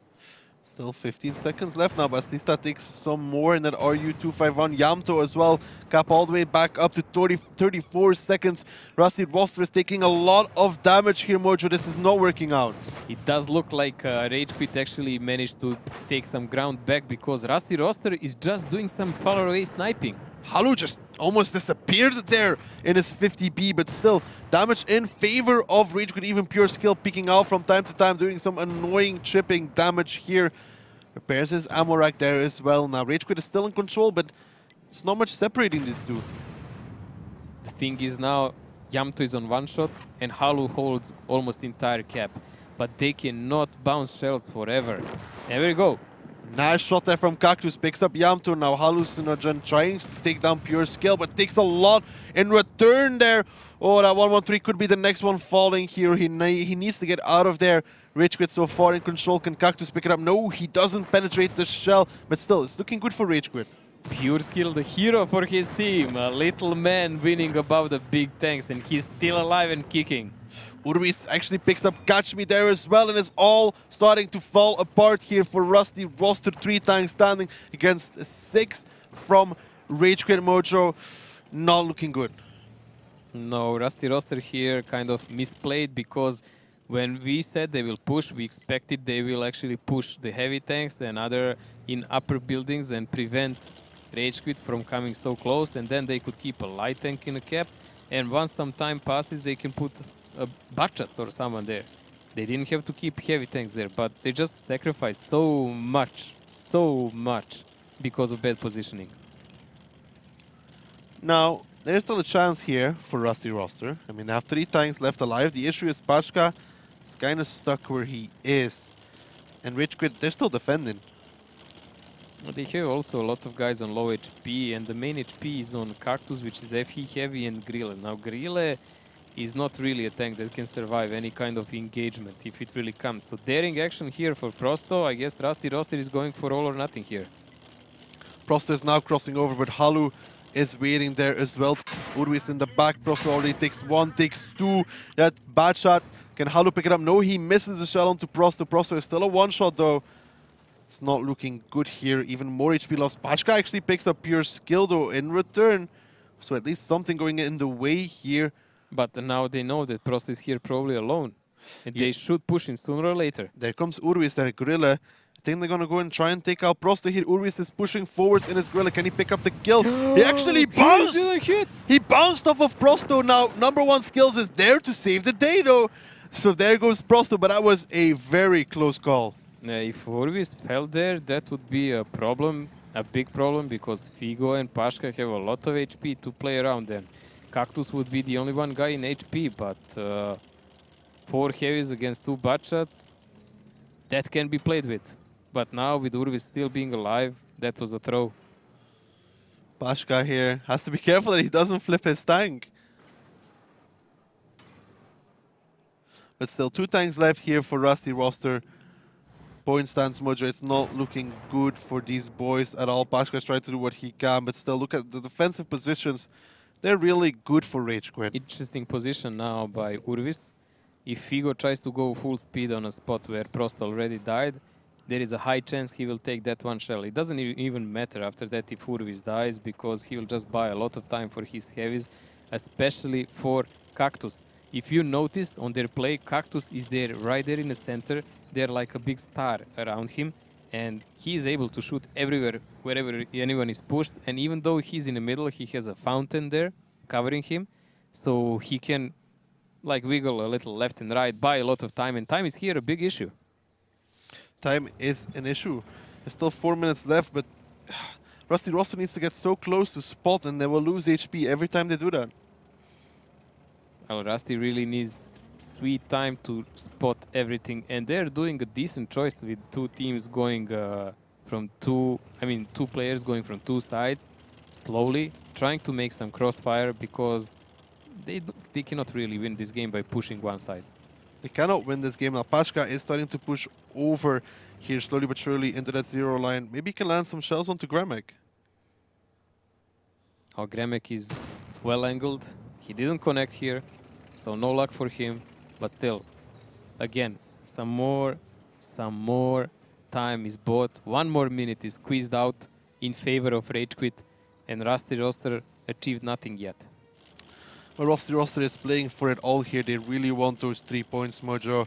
[SPEAKER 1] Still 15 seconds left now, but Slista takes some more, and then RU251 Yamto as well. Cap all the way back up to 34 seconds. Rage.Quit is taking a lot of damage here, Mojo. This is not working out.
[SPEAKER 2] It does look like Rage.Quit actually managed to take some ground back because Rage.Quit is just doing some far away sniping.
[SPEAKER 1] Halu just almost disappeared there in his 50B, but still damage in favor of Rage.Quit. Even pure skill peeking out from time to time, doing some annoying chipping damage here. Repairs his ammo rack there as well. Now Rage.Quit is still in control, but it's not much separating these two.
[SPEAKER 2] The thing is now Yamto is on one shot and Halu holds almost entire cap, but they cannot bounce shells forever. There we go.
[SPEAKER 1] Nice shot there from Cactus, picks up Yamto. Now Hallucinogen trying to take down Pure Skill, but takes a lot in return there. Oh, that 113 could be the next one falling here. He needs to get out of there. Rage.Quit so far in control. Can Cactus pick it up? No, he doesn't penetrate the shell, but still, it's looking good for Rage.Quit.
[SPEAKER 2] Pure Skill, the hero for his team. A little man winning above the big tanks, and he's still alive and kicking.
[SPEAKER 1] Urvis actually picks up Catch Me there as well, and it's all starting to fall apart here for Rusty Roster. 3 times standing against 6 from Rage.Quit. Mojo. Not looking good.
[SPEAKER 2] No, Rusty Roster here kind of misplayed because when we said they will push, we expected they will actually push the heavy tanks and other in upper buildings and prevent Rage.Quit from coming so close, and then they could keep a light tank in a cap, and once some time passes they can put a Bachats or someone there. They didn't have to keep heavy tanks there, but they just sacrificed so much because of bad positioning.
[SPEAKER 1] Now, there's still a chance here for Rusty Roster. I mean, they have 3 tanks left alive. The issue is Pashka is kind of stuck where he is. And Rage.Quit, they're still defending.
[SPEAKER 2] They have also a lot of guys on low HP, and the main HP is on Cactus, which is FE heavy, and Grille. Now, Grille is not really a tank that can survive any kind of engagement if it really comes. So daring action here for Prosto. I guess Rusty Roster is going for all or nothing here.
[SPEAKER 1] Prosto is now crossing over, but Halu is waiting there as well. Urvis in the back. Prosto already takes 1, takes 2. That bad shot. Can Halu pick it up? No, he misses the shell onto Prosto. Prosto is still a 1-shot though. It's not looking good here. Even more HP loss. Pashka actually picks up Pure Skill though in return. So at least something going in the way here.
[SPEAKER 2] But now they know that Prosto is here probably alone. And they should push him sooner or later.
[SPEAKER 1] There comes Urvis there, Gorilla. I think they're gonna go and try and take out Prosto here. Urvis is pushing forwards in his Gorilla. Can he pick up the kill? He actually bounced! He bounced off of Prosto. Now, #1 skills is there to save the day though. So there goes Prosto, but that was a very close call.
[SPEAKER 2] If Urvis fell there, that would be a problem, a big problem, because Figo and Pashka have a lot of HP to play around then. Cactus would be the only one guy in HP, but 4 heavies against 2 Bachats, that can be played with. But now, with Urvis still being alive, that was a throw.
[SPEAKER 1] Pashka here has to be careful that he doesn't flip his tank. But still, 2 tanks left here for Rusty Roster. Point stance, Mojo, it's not looking good for these boys at all. Pashka's trying to do what he can, but still, look at the defensive positions. They're really good for Rage.Quit.
[SPEAKER 2] Interesting position now by Urvis. If Figo tries to go full speed on a spot where Prost already died, there is a high chance he will take that 1 shell. It doesn't even matter after that if Urvis dies, because he will just buy a lot of time for his heavies, especially for Cactus. If you notice on their play, Cactus is there right there in the center. They're like a big star around him, and he is able to shoot everywhere, wherever anyone is pushed. And even though he's in the middle, he has a fountain there covering him, so he can like wiggle a little left and right, buy a lot of time, and time is here a big issue.
[SPEAKER 1] Time is an issue. There's still 4 minutes left, but Rusty Roster needs to get so close to spot, and they will lose HP every time they do that.
[SPEAKER 2] Well, Rusty really needs sweet time to spot everything, and they're doing a decent choice with 2 teams going from 2 players going from 2 sides, slowly trying to make some crossfire, because they cannot really win this game by pushing one side.
[SPEAKER 1] They cannot win this game. Now Pashka is starting to push over here slowly but surely into that 0 line. Maybe he can land some shells onto Gramek.
[SPEAKER 2] Oh, Gramek is well angled. He didn't connect here, so no luck for him. But still, again, some more time is bought. 1 more minute is squeezed out in favor of Rage.Quit, and Rusty Roster achieved nothing yet.
[SPEAKER 1] Well, Rusty Roster is playing for it all here. They really want those 3 points, Mojo.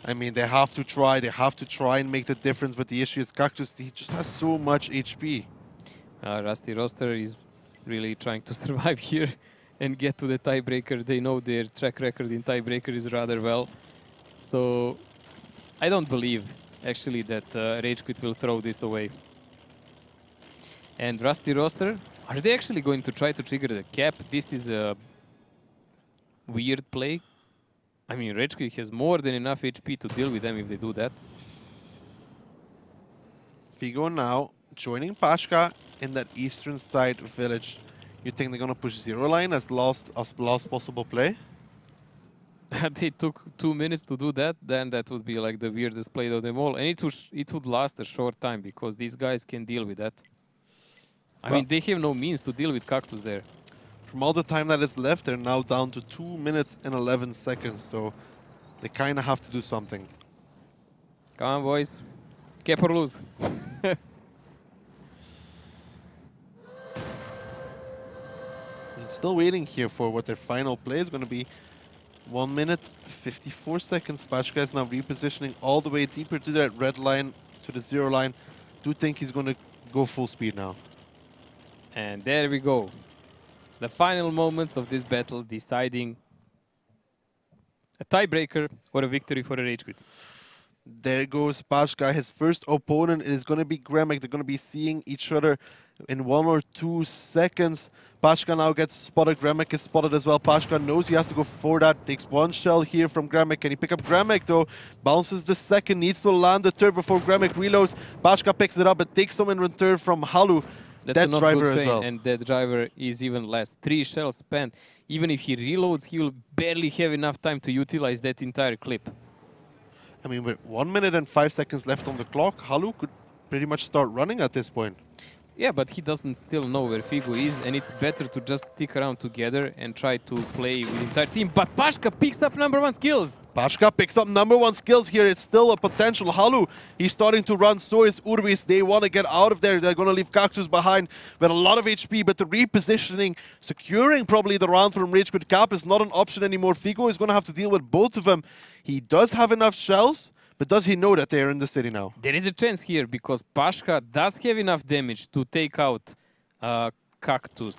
[SPEAKER 1] I mean, they have to try and make the difference, but the issue is Cactus, he just has so much HP.
[SPEAKER 2] Rusty Roster is really trying to survive here and get to the tiebreaker. They know their track record in tiebreaker is rather well. So I don't believe, actually, that Rage.Quit will throw this away. And Rusty Roster, are they actually going to try to trigger the cap? This is a weird play. I mean, Rage.Quit has more than enough HP to deal with them if they do that.
[SPEAKER 1] Figo now joining Pashka in that eastern side village. You think they're going to push zero line as last possible play?
[SPEAKER 2] They took 2 minutes to do that, then that would be like the weirdest play of them all. And it would last a short time because these guys can deal with that. I mean, they have no means to deal with Cactus there.
[SPEAKER 1] From all the time that is left, they're now down to 2 minutes and 11 seconds, so they kind of have to do something.
[SPEAKER 2] Come on, boys. Cap or lose.
[SPEAKER 1] Still waiting here for what their final play is going to be. 1 minute, 54 seconds. Pashka is now repositioning all the way deeper to that red line, to the zero line. Do think he's going to go full speed now.
[SPEAKER 2] And there we go. The final moments of this battle deciding a tiebreaker or a victory for a Rage.Quit.
[SPEAKER 1] There goes Pashka, his first opponent. It is going to be Gremek. They're going to be seeing each other in 1 or 2 seconds. Pashka now gets spotted. Gremek is spotted as well. Pashka knows he has to go for that. Takes 1 shell here from Gremek. Can he pick up Gremek though? Bounces the second. Needs to land the third before Gremek reloads. Pashka picks it up but takes some in return from Halu.
[SPEAKER 2] That's
[SPEAKER 1] Dead driver as well.
[SPEAKER 2] And that driver is even less. 3 shells spent. Even if he reloads, he will barely have enough time to utilize that entire clip.
[SPEAKER 1] I mean, with 1 minute and 5 seconds left on the clock, Halu could pretty much start running at this point.
[SPEAKER 2] Yeah, but he doesn't still know where Figo is, and it's better to just stick around together and try to play with the entire team. But Pashka picks up #1 skills.
[SPEAKER 1] Pashka picks up #1 skills here. It's still a potential. Halu, he's starting to run. So is Urbis. They want to get out of there. They're going to leave Cactus behind with a lot of HP, but the repositioning, securing probably the round from Rage.Quit cap is not an option anymore. Figo is going to have to deal with both of them. He does have enough shells, but does he know that they're in the city now?
[SPEAKER 2] There is a chance here because Pashka does have enough damage to take out Cactus.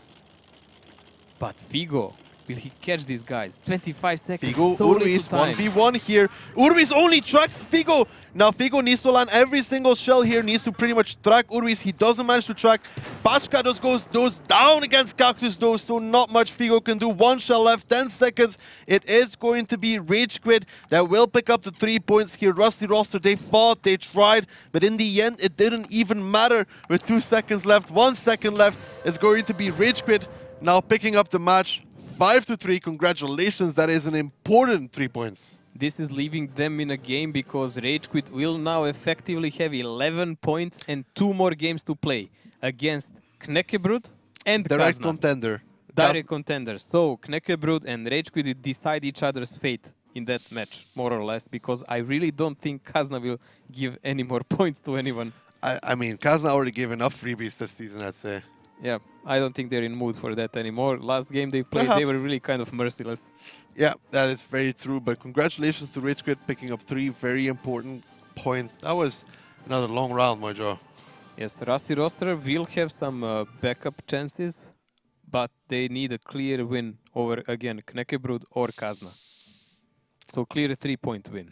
[SPEAKER 2] But Figo, will he catch these guys? 25 seconds.
[SPEAKER 1] Figo,
[SPEAKER 2] so
[SPEAKER 1] Urbis, 1v1 here. Urbis only tracks Figo. Now Figo needs to land every single shell here, needs to pretty much track Urbis. He doesn't manage to track. Pashka just goes down against Cactus though, so not much Figo can do. 1 shell left, 10 seconds. It is going to be Rage.Quit that will pick up the 3 points here. Rusty Roster, they fought, they tried, but in the end, it didn't even matter. With 2 seconds left, 1 second left, it's going to be Rage.Quit now picking up the match. 5-3, congratulations, that is an important 3 points.
[SPEAKER 2] This is leaving them in a game because Rage.Quit will now effectively have 11 points and 2 more games to play against Knekkebrud and
[SPEAKER 1] Direct
[SPEAKER 2] Kazna.
[SPEAKER 1] contender.
[SPEAKER 2] Direct contenders. So Knekkebrud and Rage.Quit decide each other's fate in that match, more or less, because I really don't think Kazna will give any more points to anyone.
[SPEAKER 1] I mean, Kazna already gave enough freebies this season, I'd say.
[SPEAKER 2] Yeah, I don't think they're in mood for that anymore. Last game they played,
[SPEAKER 1] Perhaps.
[SPEAKER 2] they were really kind of merciless.
[SPEAKER 1] Yeah, that is very true. But congratulations to Rage.Quit picking up 3 very important points. That was another long round, Mojo.
[SPEAKER 2] Yes, Rusty Roster will have some backup chances, but they need a clear win over, again, Knekkebrud or Kazna. So clear 3-point win.